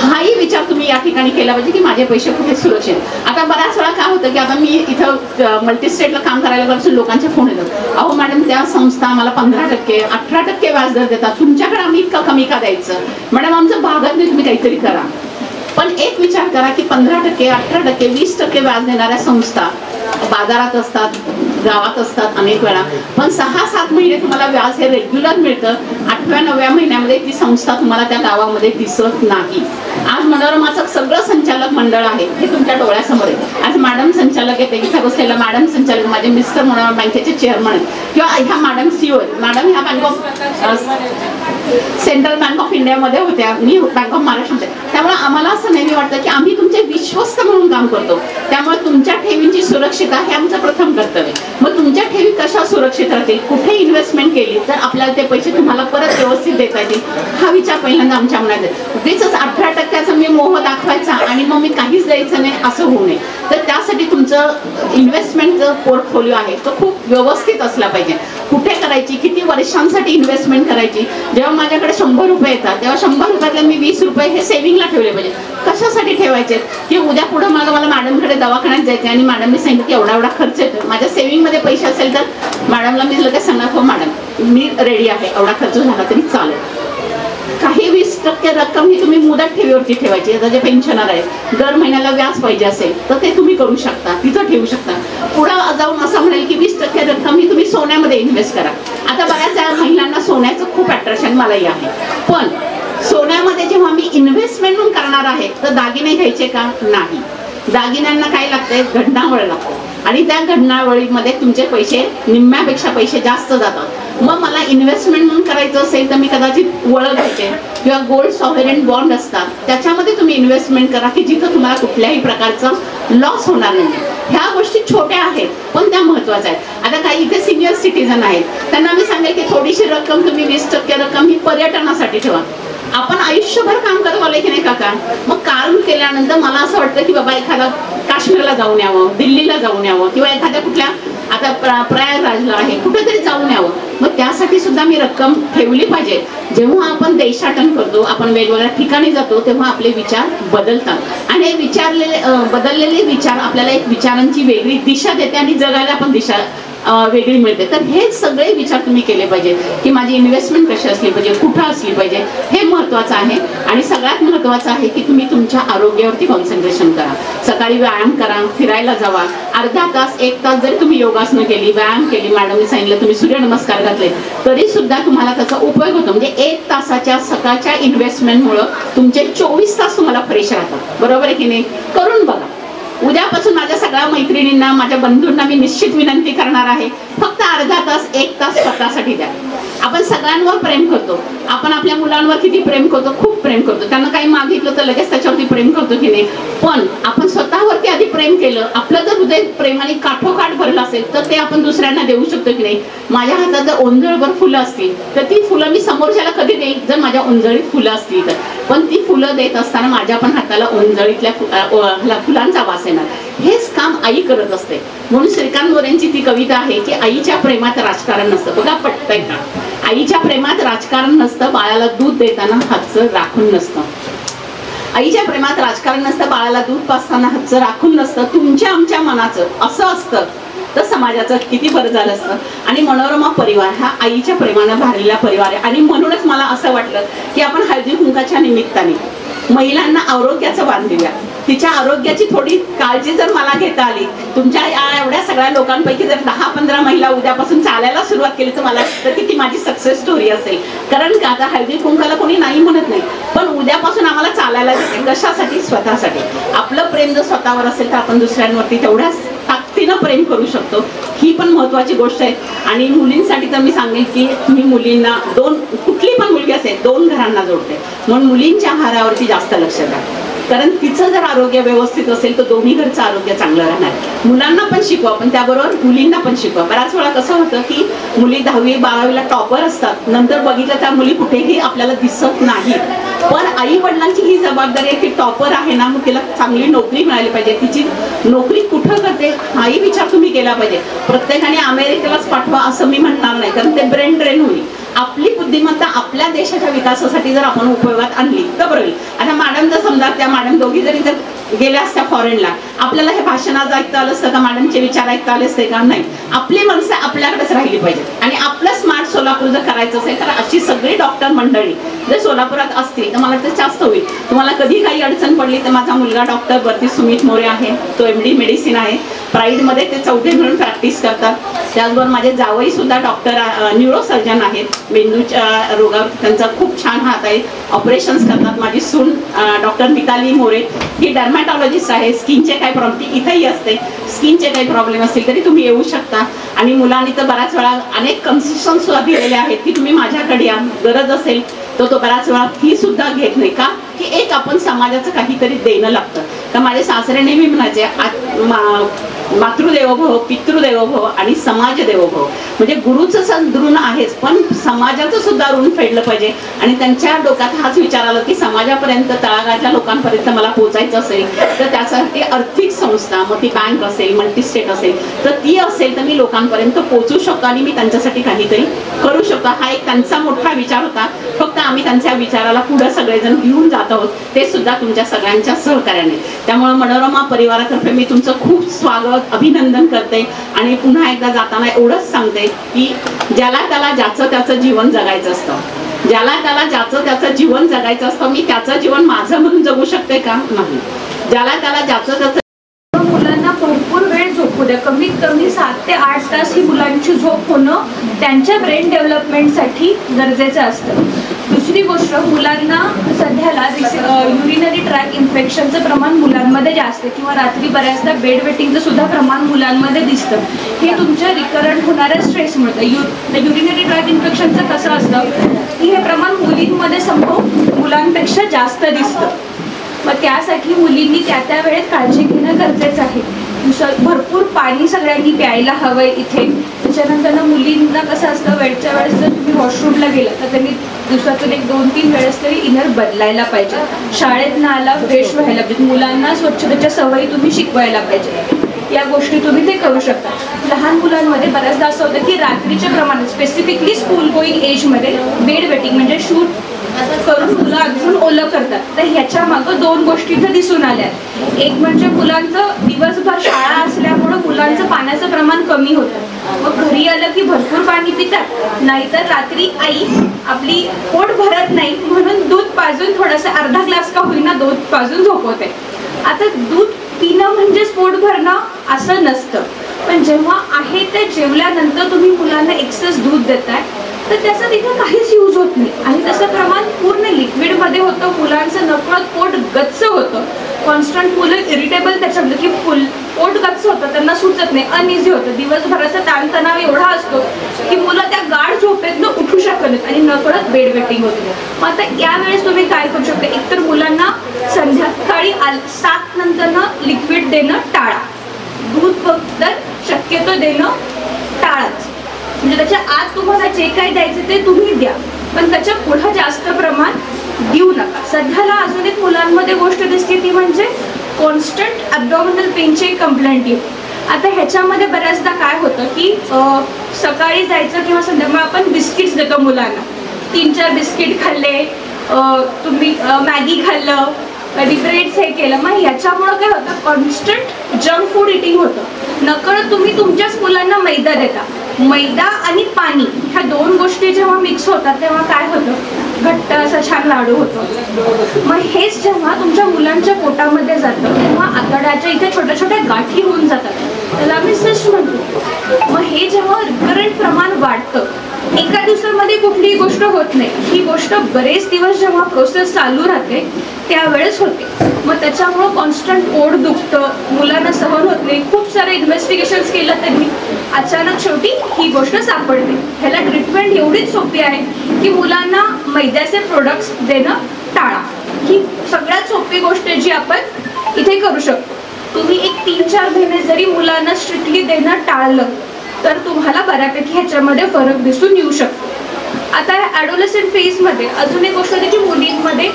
हाही विचार तुम्ही या ठिकाणी केला पाहिजे की माझे पैसे कुठे सुरक्षित. आता बऱ्याच वेळा काय होतं की आता मी इथं मल्टीस्टेटला काम करायला गेल्यापासून लोकांचे फोन येतात, अहो मॅडम त्या संस्था आम्हाला 15%, 18% व्याजदर देतात, तुमच्याकडे आम्ही इतकं कमी का द्यायचं? मॅडम आमचं भागत नाही, तुम्ही काहीतरी करा. पण एक विचार करा की 15%, 18%, 20% व्याज देणाऱ्या संस्था बाजारात असतात, गावात असतात अनेक वेळा, पण 6-7 महिने तुम्हाला व्याज हे रेग्युलर मिळतं. 8व्या-9व्या महिन्यामध्ये ती संस्था तुम्हाला त्या गावामध्ये दिसत नाही. आज मनोरमाचं सगळं संचालक मंडळ आहे हे तुमच्या डोळ्यासमोर आहे. आज मॅडम संचालक येते, इथे बसलेला मॅडम संचालक, माझे मिस्टर मनोरमा बँकेचे चेअरमन आहेत, किंवा ह्या मॅडम सीओ आहेत. मॅडम ह्या bank of central bank of इंडियामध्ये होत्या, मी बँक ऑफ महाराष्ट्र. त्यामुळे आम्हाला असं नेहमी वाटतं की आम्ही तुमचे विश्वस्त म्हणून काम करतो. त्यामुळे तुमच्या ठेवींची सुरक्षितता हे आमचं प्रथम कर्तव्य. मग तुमच्या ठेवी कशा सुरक्षित राहतील, कुठे इन्व्हेस्टमेंट केली तर आपल्याला ते पैसे तुम्हाला परत व्यवस्थित देता येतील, हा विचार पहिल्यांदा आमच्या मनात आहे. उगीच 18% मी मोह दाखवायचा आणि मग मी काहीच द्यायचं नाही असं होऊ नये. तर त्यासाठी तुमचं इन्व्हेस्टमेंटचं पोर्टफोलिओ आहे तो खूप व्यवस्थित असला पाहिजे. कुठे करायची, किती वर्षांसाठी इन्व्हेस्टमेंट करायची. जेव्हा माझ्याकडे 100 रुपये येतात तेव्हा 100 रुपयातले मी 20 रुपये हे सेव्हिंगला ठेवले पाहिजे. कशासाठी ठेवायचे की उद्या पुढे मला मॅडमकडे दवाखान्यात जायचे आणि मॅडमने सांगितलं की एवढा एवढा खर्च येतो, माझ्या सेव्हिंगमध्ये पैसे असेल तर मॅडमला मी लगेच सांगणार हो मॅडम मी रेडी आहे, एवढा खर्च झाला तरी चालेल. काही 20% रक्कम ही तुम्ही मुदत ठेवीवरती ठेवायची. आता जे पेन्शनर आहे दर महिन्याला व्याज पाहिजे असेल तर ते तुम्ही करू शकता, तिथं ठेवू शकता. पुढे जाऊन असं म्हणेल की 20% रक्कम ही तुम्ही सोन्यामध्ये इन्व्हेस्ट करा. आता बऱ्याच महिलांना सोन्याचं खूप अट्रॅक्शन मलाही आहे, पण सोन्यामध्ये जेव्हा मी इन्व्हेस्टमेंट म्हणून करणार आहे तर दागिने घ्यायचे का? नाही. दागिन्यांना काय लागतंय? घडणावळ लागतं आणि त्या घडणावळीमध्ये तुमचे पैसे निम्म्यापेक्षा पैसे जास्त जातात. मग मला इन्व्हेस्टमेंट म्हणून करायचं असेल तर मी कदाचित वळख घेते किंवा गोल्ड सॉव्हरेन बॉन्ड असतात त्याच्यामध्ये तुम्ही इन्व्हेस्टमेंट करा की जिथं तुम्हाला कुठल्याही प्रकारचा लॉस होणार नाही. ह्या गोष्टी छोट्या आहेत पण त्या महत्वाच्या आहेत. आता काही इथे सिनियर सिटीजन आहेत त्यांना मी सांगेल की थोडीशी रक्कम तुम्ही 20% रक्कम ही पर्यटनासाठी ठेवा. आपण आयुष्यभर काम करत आलोय की नाही काका, मग काम केल्यानंतर मला असं वाटतं की बाबा एखादा काश्मीरला जाऊन यावं, दिल्लीला जाऊन यावं किंवा एखाद्या कुठल्या आता प्रयागराजला आहे कुठेतरी जाऊन यावं. मग त्यासाठी सुद्धा मी रक्कम ठेवली पाहिजे. जेव्हा आपण देशाटन करतो, आपण वेगवेगळ्या ठिकाणी जातो तेव्हा आपले विचार बदलतात आणि बदललेले विचार आपल्याला एक विचारांची वेगळी दिशा देते आणि जगाला पण दिशा वेगळी मिळते. तर हे सगळे विचार तुम्ही केले पाहिजे की माझी इन्व्हेस्टमेंट कशी असली पाहिजे, कुठं असली पाहिजे, हे महत्वाचं आहे. आणि सगळ्यात महत्वाचं आहे की तुम्ही तुमच्या आरोग्यावरती कॉन्सन्ट्रेशन करा. सकाळी व्यायाम करा, फिरायला जावा, अर्धा तास 1 तास जरी तुम्ही योगासनं केली, व्यायाम केली, मॅडमने सांगितलं तुम्ही सूर्यनमस्कार घातले तरी सुद्धा तुम्हाला त्याचा उपयोग होतो. म्हणजे 1 तासाच्या सकाळच्या इन्व्हेस्टमेंटमुळे तुमचे 24 तास तुम्हाला फ्रेश राहतात. बरोबर आहे की नाही? करून बघा. उद्यापासून माझ्या सगळ्या मैत्रिणींना, माझ्या बंधूंना मी निश्चित विनंती करणार आहे, फक्त अर्धा तास 1 तास स्वतःसाठी द्या. आपण सगळ्यांवर प्रेम करतो, आपण आपल्या मुलांवर किती प्रेम करतो, खूप प्रेम करतो. त्यांना काही मागितलं तर लगेच त्याच्यावरती प्रेम करतो की नाही, पण आपण स्वतःवरती आधी प्रेम केलं, आपलं जर हृदय प्रेमाने काठोकाठ भरलं असेल तर ते आपण दुसऱ्यांना देऊ शकतो की नाही. माझ्या हातात जर ओंजळभर फुलं असतील तर ती फुलं मी समोरच्याला कधी देईल जर माझ्या ओंजळीत फुलं असतील तर. पण ती फुलं देत असताना माझ्या पण हाताला ओंजळीतल्या फुलांचा वास येणार. हेच काम आई करत असते. म्हणून श्रीकांत मोरेंची ती कविता आहे की आईच्या प्रेमात राजकारण नसतं. बघा पटतंय का? आईच्या प्रेमात राजकारण नसतं, बाळाला दूध देताना हातचं राखून नसतं. आईच्या प्रेमात राजकारण नसतं, बाळाला दूध पाजताना हातचं राखून नसतं. तुमच्या आमच्या मनाचं असं असतं तर समाजाचं किती बरं झालं असतं. आणि मनोरमा परिवार हा आईच्या प्रेमानं भरलेला परिवार आहे. आणि म्हणूनच मला असं वाटलं की आपण हळदी कुंकाच्या निमित्ताने महिलांना आरोग्याचं वाण देऊया. तिच्या आरोग्याची थोडी काळजी जर मला घेता आली, तुमच्या या एवढ्या सगळ्या लोकांपैकी जर 10-15 महिला उद्यापासून चालायला सुरुवात केली तर मला वाटतं की ती माझी सक्सेस स्टोरी असेल. कारण का आता हळदी कुंकाला कोणी नाही म्हणत नाही, पण उद्यापासून आम्हाला चालायला देते. कशासाठी? स्वतःसाठी. आपलं प्रेम जर स्वतःवर असेल तर आपण दुसऱ्यांवरती तेवढ्याच ताकदीनं प्रेम करू शकतो. ही पण महत्वाची गोष्ट आहे. आणि मुलींसाठी तर मी सांगेन की मी मुलींना कुठली पण मुलगी असेल 2 घरांना जोडते, म्हणून मुलींच्या आहारावरती जास्त लक्ष द्या. कारण तिचं जर आरोग्य व्यवस्थित असेल तर दोन्ही घरचं आरोग्य चांगलं राहणार. मुलांना पण शिकवा पण त्याबरोबर मुलींना पण शिकवा. बऱ्याच वेळा कसं होतं की मुली 10वी-12वीला टॉपर असतात, नंतर बघितलं त्या मुली कुठेही आपल्याला दिसत नाही. पण आई वडिलांची ही जबाबदारी आहे की टॉपर आहे ना, मग तिला चांगली नोकरी मिळाली पाहिजे. तिची नोकरी कुठं करते हाही विचार तुम्ही केला पाहिजे. प्रत्येकाने अमेरिकेलाच पाठवा असं मी म्हणणार नाही, कारण ते ब्रेन ड्रेन होईल. आपली बुद्धिमत्ता आपल्या देशाच्या विकासासाठी जर आपण उपयोगात आणली तर बरोबर. आता मॅडम जर समजा त्या मॅडम दोघी जरी जर गेल्या असत्या फॉरेनला, आपल्याला हे भाषण आज ऐकता आलं असतं का, मॅडमचे विचार ऐकता आले असते का, नाही. आपली माणसं आपल्याकडेच राहिली पाहिजेत आणि आपलं स्मार्ट सोलापूर जर करायचं असेल तर अशी सगळी डॉक्टर मंडळी जर सोलापुरात असतील तर मला ते जास्त होईल. तुम्हाला कधी काही अडचण पडली तर माझा मुलगा डॉक्टर वरती सुमित मोरे आहे, तो MD मेडिसिन आहे, प्राईडमध्ये ते चौथे मिळून प्रॅक्टिस करतात. त्याचबरोबर माझे जावई सुद्धा डॉक्टर न्यूरोसर्जन आहेत, मेंदूच्या रोगावर त्यांचा खूप छान हात आहे, ऑपरेशन्स करतात. माझी सून डॉक्टर मिताली मोरे ही डर्मॅटॉलॉजिस्ट आहे, स्किनचे काही प्रॉब्लेम इथेही असते, स्किनचे काही प्रॉब्लेम असतील तरी तुम्ही येऊ शकता. आणि मुलांनी तर बऱ्याच वेळा अनेक कन्सेशन सुद्धा दिलेले आहेत की तुम्ही माझ्याकडे या, गरज असेल तर तो बऱ्याच वेळा फी सुद्धा घेत नाही का, की एक आपण समाजाचं काहीतरी देणं लागतं. तर माझे सासरे नेहमी म्हणायचे मातृदेवोभव, पितृदेवोभव आणि समाज देवोभव. म्हणजे गुरुचं ऋण आहेच पण समाजाचं सुद्धा ऋण फेडलं पाहिजे. आणि त्यांच्या डोक्यात हाच विचार आला की समाजापर्यंत, तळागाळच्या लोकांपर्यंत मला पोहोचायचं असेल तर त्यासाठी आर्थिक संस्था, मग ती बँक असेल, मल्टीस्टेट असेल तर ती असेल तर मी लोकांपर्यंत पोहोचू शकतो आणि मी त्यांच्यासाठी काहीतरी करू शकतो. हा एक त्यांचा मोठा विचार होता. फक्त आम्ही त्यांच्या विचाराला पुढे सगळेजण घेऊन जात आहोत, ते सुद्धा तुमच्या सगळ्यांच्या सहकार्याने. त्यामुळे मनोरमा परिवारातर्फे मी तुमचं खूप स्वागत, अभिनंदन करते. आणि पुन्हा एकदा जाताना एवढंच सांगते की ज्याला त्याला ज्याचं त्याचं जीवन जगायचं असतं, ज्याला त्याला ज्याचं त्याचं जीवन जगायचं असतं. मी त्याचं जीवन माझं म्हणून जगू शकते का, नाही. ज्याला त्याला ज्याचं त्याचं, मुलांना भरपूर वेळ झोपू द्या, कमीत कमी 7 ते 8 तास ही मुलांची झोप होणं त्यांच्या ब्रेन डेव्हलपमेंटसाठी गरजेचं असतं. दुसरी गोष्ट, मुलांना सध्याला युरिनरी ट्रॅक इन्फेक्शनचं प्रमाण मुलांमध्ये जास्त आहे किंवा रात्री बऱ्याचदा बेड वेटिंगचं सुद्धा प्रमाण मुलांमध्ये दिसतं. हे तुमच्या रिकरंट होणाऱ्या स्ट्रेसमुळे. युरिनरी ट्रॅक इन्फेक्शनचं कसं असतं की हे प्रमाण मुलींमध्ये संभव मुलांपेक्षा जास्त दिसतं. मग त्यासाठी मुलींनी त्या वेळेत काळजी घेणं गरजेचं आहे. भरपूर पाणी सगळ्यांनी प्यायला हवंय इथे. त्याच्यानंतर मुलींना कसं असतं, वेळच्या वेळेस जर तुम्ही वॉशरूमला गेलं तर त्यांनी दिवसातून 1-2-3 वेळेस तरी इनर बदलायला पाहिजे. शाळेत ना आला फ्रेश व्हायला पाहिजे. मुलांना स्वच्छतेच्या सवयी तुम्ही शिकवायला पाहिजे. या गोष्टी तुम्ही ते करू शकता. लहान मुलांमध्ये बऱ्याचदा असं होतं की रात्रीच्या प्रमाणात, स्पेसिफिकली स्कूल गोईंग एजमध्ये बेड वेटिंग म्हणजे शूट करून मुलं अजून ओलं करतात. तर ह्याच्या मागं 2 गोष्टी इथं दिसून आल्या. एक म्हणजे मुलांचं दिवसभर शाळा असल्यामुळं मुलांचं पाण्याचं प्रमाण कमी होतं. मग घरी आलं की भरपूर पाणी पितात, नाहीतर रात्री आई आपली पोट भरत नाही म्हणून दूध पाजून थोडंसं अर्धा ग्लास का होईना दूध पाजून झोपवते. आता दूध पिणं म्हणजेच पोट भरणं असं नसतं. पण जेव्हा आहे ते जेवल्यानंतर तुम्ही मुलांना एक्सेस दूध देताय तर त्याचा तिथे काहीच यूज होत नाही. आणि तसं प्रमाण पूर्ण लिक्विडमध्ये होतं. मुलांचं नकळत पोट गच्च होतं. कॉन्स्टंट मुलं इरिटेबल त्याच्यामध्ये की पोट गच्च होतं, त्यांना सुचत नाही, अनइझी होतं. दिवसभराचा ताणतणाव एवढा असतो की मुलं त्या गाढ झोपेतनं उठू शकत नाहीत आणि नकळत बेड वेटिंग होते. मग आता यावेळेस तुम्ही काय करू शकता, एकतर मुलांना संध्याकाळी 7 नंतरनं लिक्विड देणं टाळा. दूध फक्त शक्यतो देणं टाळाच. म्हणजे त्याच्या आत तुम्हाला जे काही द्यायचं ते तुम्ही द्या, पण त्याच्या पुढं जास्त प्रमाण देऊ नका. सध्याला अजून एक मुलांमध्ये गोष्ट दिसते ती म्हणजे कॉन्स्टंट ॲब्डॉमिनल पेनची कंप्लेंट येते. आता ह्याच्यामध्ये बऱ्याचदा काय होतं की सकाळी जायचं किंवा संध्याकाळी आपण बिस्किट्स देतो मुलांना. 3-4 बिस्किट खाल्ले, तुम्ही मॅगी खाल्लं, कधी ब्रेड्स हे केलं, मग ह्याच्यामुळं काय होतं, कॉन्स्टंट जंक फूड इटिंग होतं. नकळत तुम्ही तुमच्याच मुलांना मैदा देता. मैदा आणि पाणी ह्या 2 गोष्टी जेव्हा मिक्स होतात तेव्हा काय होतं, घट्ट असं छान लाडू होतो. मग हेच जेव्हा तुमच्या मुलांच्या पोटामध्ये जातं तेव्हा आतड्याच्या इथे छोट्या छोट्या गाठी होऊन जातात, त्याला आम्ही सिस्ट म्हणतो. मग हे जेव्हा रिकरंट प्रमाण वाढतं, एका दिवसामध्ये कुठलीही गोष्ट होत नाही, ही गोष्ट बरेच दिवस जेव्हा प्रोसेस चालू राहते त्यावेळेस होते. मग त्याच्यामुळं कॉन्स्टंट पोट दुखतं, मुलांना सहन होत नाही. खूप सारे इन्व्हेस्टिगेशन्स केलं तरी अचानक शेवटी ही गोष्ट सापडते. ह्याला ट्रीटमेंट एवढीच सोपी आहे की मुलांना मैद्याचे प्रोडक्ट्स देणं टाळा. ही सगळ्यात सोपी गोष्ट आहे जी आपण इथे करू शकतो. तुम्ही एक 3-4 महिने जरी मुलांना स्ट्रिक्टली देणं टाळलं तर तुम्हाला बऱ्यापैकी ह्याच्यामध्ये फरक दिसून येऊ शकतो. आता ॲडोलेसेंट फेजमध्ये अजून एक गोष्ट होती की मुलींमध्ये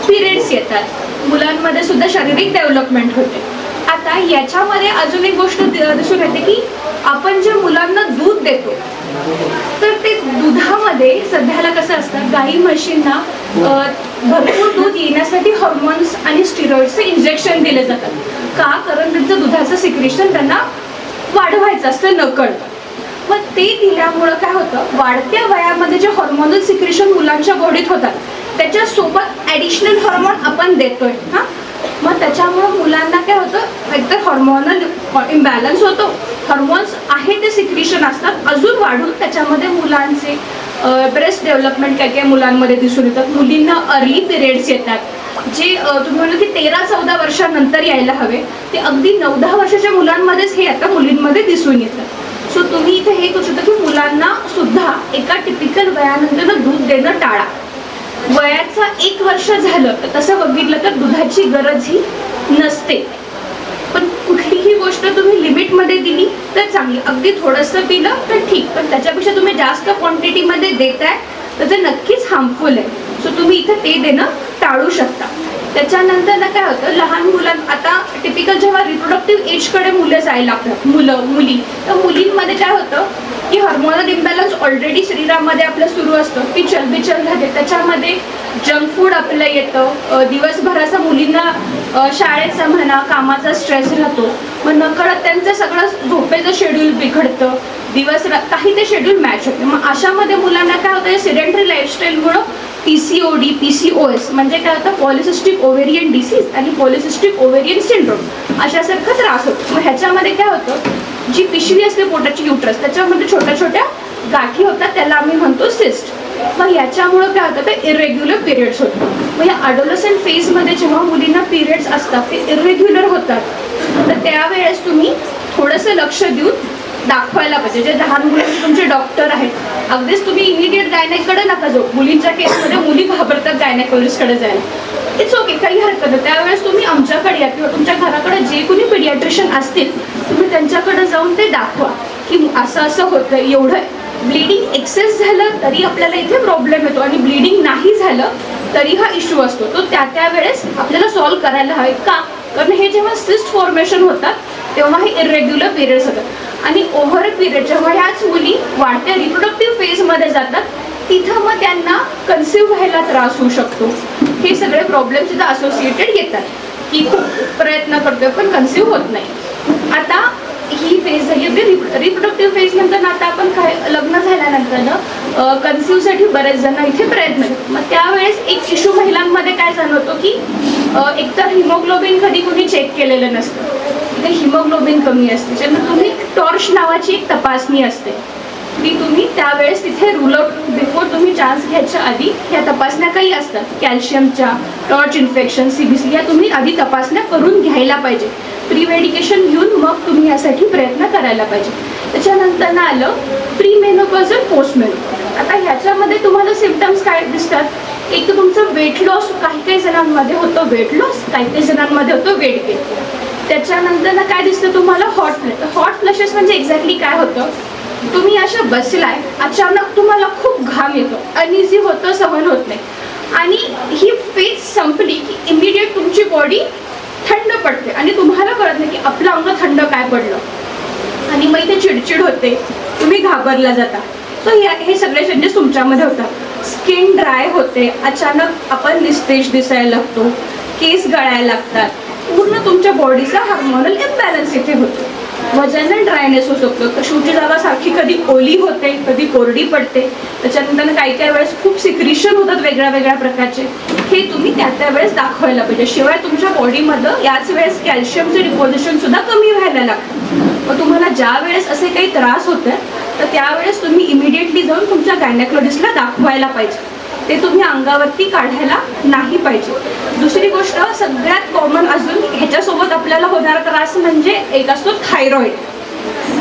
पिरियड्स येतात, मुलांमध्ये सुद्धा शारीरिक डेव्हलपमेंट होते. आता याच्यामध्ये अजून एक गोष्ट दिसून येते की आपण जे मुलांना दूध देतो तर ते दुधामध्ये मध्ये सध्याला कसं असतं, गाई म्हशींना भरपूर दूध येण्यासाठी हॉर्मोन्स आणि स्टिरॉइडचे इंजेक्शन दिले जातात. का? कारण त्यांचं दुधाचं सिक्रेशन त्यांना वाढवायचं असतं नकळत. मग ते दिल्यामुळं काय होतं, वाढत्या वयामध्ये जे हॉर्मोनल सिक्रेशन मुलांच्या बॉडीत होतात त्याच्यासोबत ॲडिशनल हॉर्मोन आपण देतोय. हां, मग त्याच्यामुळं मुलांना काय होतं, एकतर हॉर्मोनल इम्बॅलन्स होतो, हॉर्मोन्स आहे ते सिक्रेशन असतात अजून वाढून त्याच्यामध्ये मुलांचे ब्रेस्ट डेव्हलपमेंट काय काय मुलांमध्ये दिसून येतात. मुलींना अर्ली पिरियड्स येतात, जे तुम्ही म्हणलं की 13-14 वर्षानंतर यायला हवे, ते अगदी 9-10 वर्षाच्या मुलांमध्येच हे आता मुलींमध्ये दिसून येतं. सो तुम्ही इथे हे करू शकता की मुलांना सुद्धा एका टिपिकल वयानंतर दूध देणं टाळा. वयाचा 1 वर्ष झालं तर तसं बघितलं तर दुधाची गरज ही नसते, पण कुठलीही गोष्ट तुम्ही लिमिटमध्ये दिली तर चांगली. अगदी थोडंसं पिलं तर ठीक, पण त्याच्यापेक्षा तुम्ही जास्त क्वांटिटीमध्ये देताय तर ते नक्कीच हार्मफुल आहे. सो तुम्ही इथं ते देणं टाळू शकता. त्याच्यानंतर ना काय होतं, लहान मुलांना आता टिपिकल जेव्हा रिप्रोडक्टिव्ह एजकडे मुलं जायला लागतात, मुलं मुली, तर मुलींमध्ये काय होतं की हार्मोनल इम्बॅलन्स ऑलरेडी शरीरामध्ये आपलं सुरू असतं, ती चलबिचल राहते, त्याच्यामध्ये जंक फूड आपलं येतं, दिवसभराचा मुलींना शाळेचा म्हणा कामाचा स्ट्रेस राहतो, मग नकळत त्यांचं सगळं झोपेचं शेड्यूल बिघडतं, काही ते शेड्यूल मॅच होते. मग अशामध्ये मुलांना काय होतं, सिडेंटरी लाईफस्टाईलमुळं PCOD, PCOS म्हणजे काय होतं, पॉलिसिस्टिक ओव्हेरियन डिसीज आणि पॉलिसिस्टिक ओव्हेरियन सिंड्रोम अशासारखा त्रास होतो. मग ह्याच्यामध्ये काय होतं, जी पिशवी असते पोटाची युट्रस त्याच्यामध्ये छोट्या छोट्या गाठी होतात, त्याला आम्ही म्हणतो सिस्ट. मग याच्यामुळं काय होतं, ते इरेग्युलर पिरियड्स होतात. मग या अडोलसंट फेजमध्ये जेव्हा मुलींना पिरियड्स असतात ते इरेग्युलर होतात, तर त्यावेळेस तुम्ही थोडंसं लक्ष देऊन दाखवायला पाहिजे. जे लहान मुलांचे तुमचे डॉक्टर आहेत, अगदीच तुम्ही इमिडिएट गायनेकडे नका जाऊ. मुलींच्या केसमध्ये मुली घाबरतात गायनेकोलॉजिस्टकडे जायला, इट्स ओके, काही हरकत नाही. त्यावेळेस तुम्ही आमच्याकडे या किंवा तुमच्या घराकडे जे कोणी पिडियाट्रिशियन असतील तुम्ही त्यांच्याकडे जाऊन ते दाखवा की असं असं होतं, एवढं ब्लिडिंग एक्सेस झालं तरी आपल्याला इथे प्रॉब्लेम येतो आणि ब्लिडिंग नाही झालं तरी हा इश्यू असतो. तो त्यावेळेस आपल्याला सॉल्व्ह करायला हवे. का? कारण हे जेव्हा सिस्ट फॉर्मेशन होतात तेव्हा हे इरेग्युलर पिरियड्स होतात आणि ओव्हर पिरियड जेव्हा ह्याच मुली वाढत्या रिप्रोडक्टिव्ह फेजमध्ये जातात तिथं मग त्यांना कन्सिव्ह व्हायला त्रास होऊ शकतो. हे सगळे प्रॉब्लेम सुद्धा असोसिएटेड येतात की खूप प्रयत्न करतोय पण कन्सिव्ह होत नाही. आता ही फेज झाली रिप्रोडक्टिव्ह फेज नंतर. आता आपण काय लग्न झाल्यानंतर कन्सिव्हसाठी बरेच जण इथे प्रयत्न करतात. मग त्यावेळेस एक इश्यू महिलांमध्ये काय जाणवतो की एकतर हिमोग्लोबिन कधी कोणी चेक केलेलं नसतं, तिथे हिमोग्लोबिन कमी असते, ज्यांना तुम्ही टॉर्च नावाची एक तपासणी असते ती तुम्ही त्यावेळेस तिथे रूल आउट बिफोर तुम्ही चान्स घ्यायच्या आधी ह्या तपासण्या काही असतात, कॅल्शियमच्या, टॉर्च इन्फेक्शन, CBC, या तुम्ही आधी तपासण्या करून घ्यायला पाहिजे. प्री मेडिकेशन घेऊन मग तुम्ही यासाठी प्रयत्न करायला पाहिजे. त्याच्यानंतर ना आलं प्री मेनोपॉज आणि पोस्ट मेनोपॉज. आता ह्याच्यामध्ये तुम्हाला सिम्पटम्स काय दिसतात, एक तर तुमचं वेट लॉस काही काही जणांमध्ये होतं, वेट लॉस काही काही जणांमध्ये होतं वेट गेन. त्याच्यानंतर ना काय दिसतं तुम्हाला हॉट फ्लॅश. हॉट फ्लॅशेस म्हणजे एक्झॅक्टली काय होतं, तुम्ही अशा बसलाय, अचानक तुम्हाला खूप घाम येतो, अनइझी होतं, सहन होत नाही आणि ही फेज संपली की इमिडिएट तुमची बॉडी थंड पडते आणि तुम्हाला कळत नाही की आपलं अंग थंड काय पडलं आणि मग इथे चिडचिड होते, तुम्ही घाबरला जाता. सो हे सगळे चेंजेस तुमच्यामध्ये होतात. स्किन ड्राय होते, अचानक आपण निस्तेज दिसायला लागतो, केस गळायला लागतात, पूर्ण तुमच्या बॉडीचा हार्मोनल इम्बॅलन्स इथे होतो. वजन ड्रायनेस होऊ शकतो, कशूची जागा सारखी कधी ओली होते कधी कोरडी पडते. त्याच्यानंतर काही काही वेळेस खूप सिक्रिशन होतात वेगळ्या वेगळ्या प्रकारचे. हे तुम्ही त्या वेळेस दाखवायला पाहिजे. शिवाय तुमच्या बॉडीमध्ये याच वेळेस कॅल्शियमचं डिपॉझिशन सुद्धा कमी व्हायला लागतं. मग तुम्हाला ज्या वेळेस असे काही त्रास होते तर त्यावेळेस तुम्ही इमिडिएटली जाऊन तुमच्या गायनेकोलॉजिस्टला दाखवायला पाहिजे. ते तुम्ही अंगावरती काढायला नाही पाहिजे. दुसरी गोष्ट सगळ्यात कॉमन अजून ह्याच्यासोबत आपल्याला होणारा त्रास म्हणजे एक असतो थायरॉइड.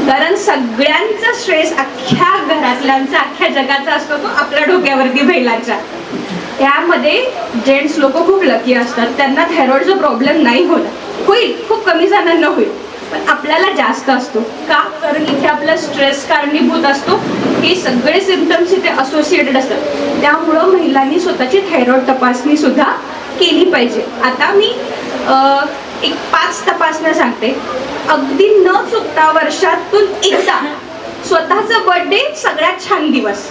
कारण सगळ्यांचा स्ट्रेस अख्ख्या घरातल्यांचा अख्ख्या जगाचा असतो तो आपल्या डोक्यावरती महिलांच्या. त्यामध्ये जेंट्स लोक खूप लकी असतात, त्यांना थायरॉइडचा प्रॉब्लेम नाही होणार, होईल खूप कमी जणांना होईल, पण आपल्याला जास्त असतो. का? कारण इथे आपला स्ट्रेस कारणीभूत असतो. हे सगळे सिम्पटम्स इथे असोसिएटेड असतात. त्यामुळं महिलांनी स्वतःची थायरॉइड तपासणी सुद्धा केली पाहिजे. आता मी एक 5 तपासण्या सांगते. अगदी न चुकता वर्षातून एकदा स्वतःचा बर्थडे सगळ्यात छान दिवस,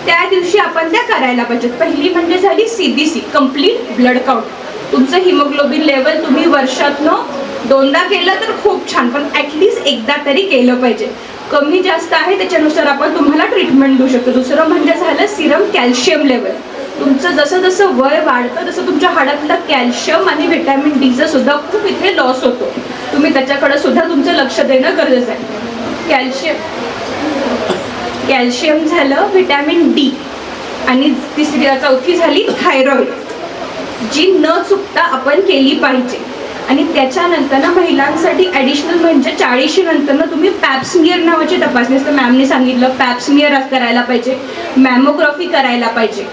त्या दिवशी आपण त्या करायला पाहिजेत. पहिली म्हणजे झाली CBC, कम्प्लीट ब्लड काउंट. तुमचं हिमोग्लोबिन लेवल तुम्ही वर्षातनं 2दा केलं तर खूप छान, पण ॲटलिस्ट एकदा तरी केलं पाहिजे. कमी जास्त आहे त्याच्यानुसार आपण तुम्हाला ट्रीटमेंट देऊ शकतो. दुसरं म्हणजे झालं सिरम कॅल्शियम लेवल. तुमचं जसं जसं वय वाढतं तसं तुमच्या हाडातलं कॅल्शियम आणि व्हिटॅमिन डीचं सुद्धा खूप इथे लॉस होतो. तुम्ही त्याच्याकडे सुद्धा तुमचं लक्ष देणं गरजेचं आहे. कॅल्शियम झालं, व्हिटॅमिन डी, आणि चौथी झाली थायरॉइड, जी न चुकता आपण केली पाहिजे. आणि त्याच्यानंतर ना महिलांसाठी ॲडिशनल म्हणजे 40 नंतर तुम्ही पॅप्समियर नावाची तपासणी असते. मॅमने सांगितलं पॅप्समियर करायला पाहिजे, मॅमोग्राफी करायला पाहिजे.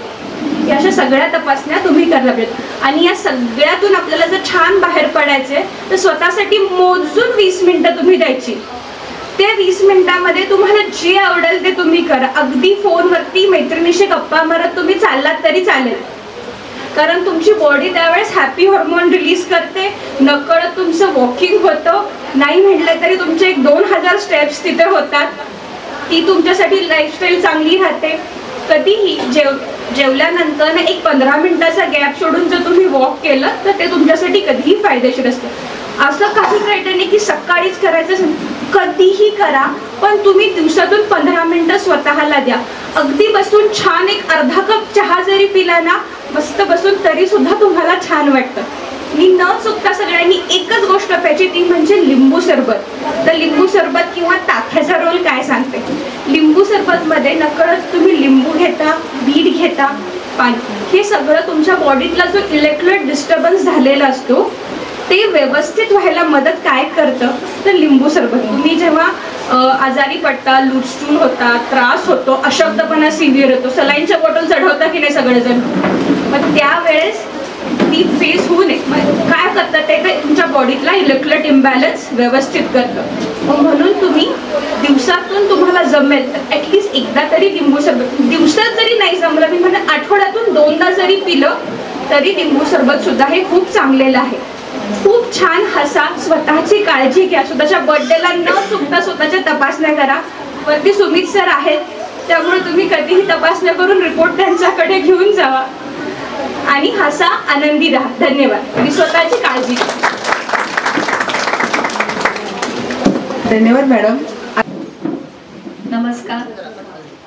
या अशा सगळ्या तपासण्या तुम्ही करायला पाहिजेत. आणि या सगळ्यातून आपल्याला जर छान बाहेर पडायचे तर स्वतःसाठी मोजून 20 मिनिटं तुम्ही द्यायची. त्या 20 मिनिटांमध्ये तुम्हाला जे आवडेल ते तुम्ही करा. अगदी फोनवरती मैत्रिणीशी गप्पा मारत तुम्ही चाललात तरी चालेल, कारण तुमची बॉडी त्यावेळेस हॅपी हॉर्मोन रिलीज करते. नकळत तुमचं वॉकिंग होतं. नाही म्हटलं तरी तुमचे 1-2000 स्टेप्स तिथे होतात. ती तुमच्यासाठी लाईफस्टाईल चांगली राहते. कधीही जेवल्यानंतर एक 15 मिनिटाचा गॅप सोडून जर तुम्ही वॉक केलं तर ते तुमच्यासाठी कधीही फायदेशीर असतं. असं काही क्रायटेरिया नाही की सकाळीच करायचं, कधीही करा, पण तुम्ही दिवसातून 15 मिनिटं स्वतःला द्या. अगदी बसून छान एक अर्धा कप चहा जरी पिला ना, मस्त बसून तरी सुद्धा तुम्हाला छान वाटतं. मी न चुकता सगळ्यांनी एकच गोष्ट प्यायची, ती म्हणजे लिंबू सरबत. तर लिंबू सरबत किंवा ताक्याचा रोल काय सांगते. लिंबू सरबत मध्ये नकळत तुम्ही लिंबू घेता, बीट घेता, पाणी, हे सगळं तुमच्या बॉडीतला जो इलेक्ट्रोलाइट डिस्टर्बन्स झालेला असतो ते व्यवस्थित व्हायला मदत काय करतं तर लिंबू सरबत. तुम्ही जेव्हा आजारी पडता, लूजस्टूल होता, त्रास होतो, अशक्तपणा सिव्हिअर होतो, सलाईनच्या बॉटल चढवता की नाही सगळेजण, मग त्यावेळेस ती फेस होऊ नये काय करतं ते तुमच्या बॉडीतला इलेक्ट्रोलाइट इम्बॅलन्स व्यवस्थित करतं. म्हणून तुम्ही दिवसातून तुम्हाला जमेल तर ॲटलिस्ट एकदा तरी लिंबू सरबत, दिवसात जरी नाही जमलं मी म्हणून आठवड्यातून 2दा जरी पिलं तरी लिंबू सरबत सुद्धा हे खूप चांगलेलं आहे. खूप छान हसा, स्वतःची काळजी घ्या. स्वतःच्या बर्थडेला न चुकता स्वतःच्या तपासण्या करा. वरती सुमित सर आहेत, त्यामुळे तुम्ही कधीही तपासण्या करून रिपोर्ट त्यांच्याकडे घेऊन जावा आणि हसा, आनंदी राहा. धन्यवाद आणि स्वतःची काळजी घ्या. धन्यवाद मॅडम. नमस्कार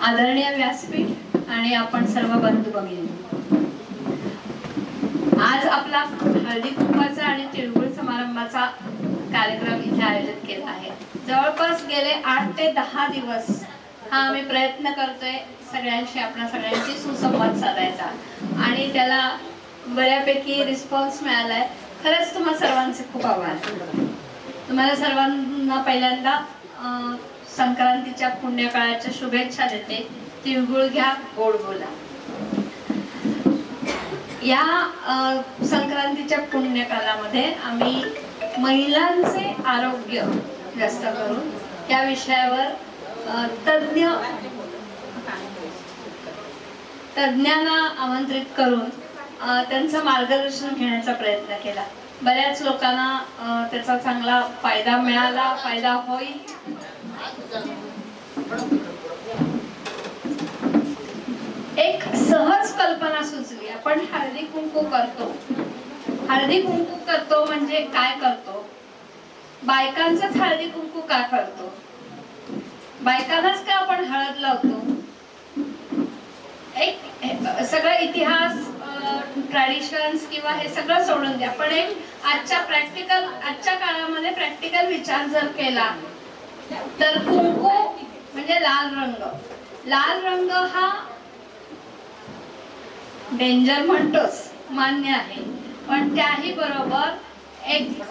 आदरणीय व्यासपीठ आणि आपण सर्व बंधू भगिनी. आज आपला हळदी कुंकवाचा आणि तिळगुळ समारंभाचा कार्यक्रम इथे आयोजित केला आहे. जवळपास गेले 8 ते 10 दिवस हा आम्ही प्रयत्न करतोय सगळ्यांशी, आपल्या सगळ्यांशी सुसंवाद साधायचा आणि त्याला बऱ्यापैकी रिस्पॉन्स मिळालाय. खरंच तुम्हा सर्वांचे खूप आभार. तुम्हाला सर्वांना पहिल्यांदा संक्रांतीच्या पुण्यकाळाच्या शुभेच्छा देते. तिळगुळ घ्या, गोड बोला. या संक्रांतीच्या पुण्यकालामध्ये आम्ही महिलांचे आरोग्य जास्त करून या विषयावर तज्ञांना आमंत्रित करून त्यांचं मार्गदर्शन घेण्याचा प्रयत्न केला. बऱ्याच लोकांना त्याचा चांगला फायदा मिळाला, फायदा होईल. एक सहज कल्पना सुचली. आपण हळदी कुंकू करतो. हळदी कुंकू करतो म्हणजे काय करतो? बायकांचाच हळदी कुंकू का करतो? बायकांनाच का आपण हळद लावतो? एक सगळं इतिहास, ट्रॅडिशन्स किंवा हे सगळं सोडून द्या, पण एक आजच्या काळामध्ये प्रॅक्टिकल विचार जर केला तर कुंकू म्हणजे लाल रंग. लाल रंग हा डेंजर म्हणतोच, मान्य आहे, पण त्याही बरोबर एक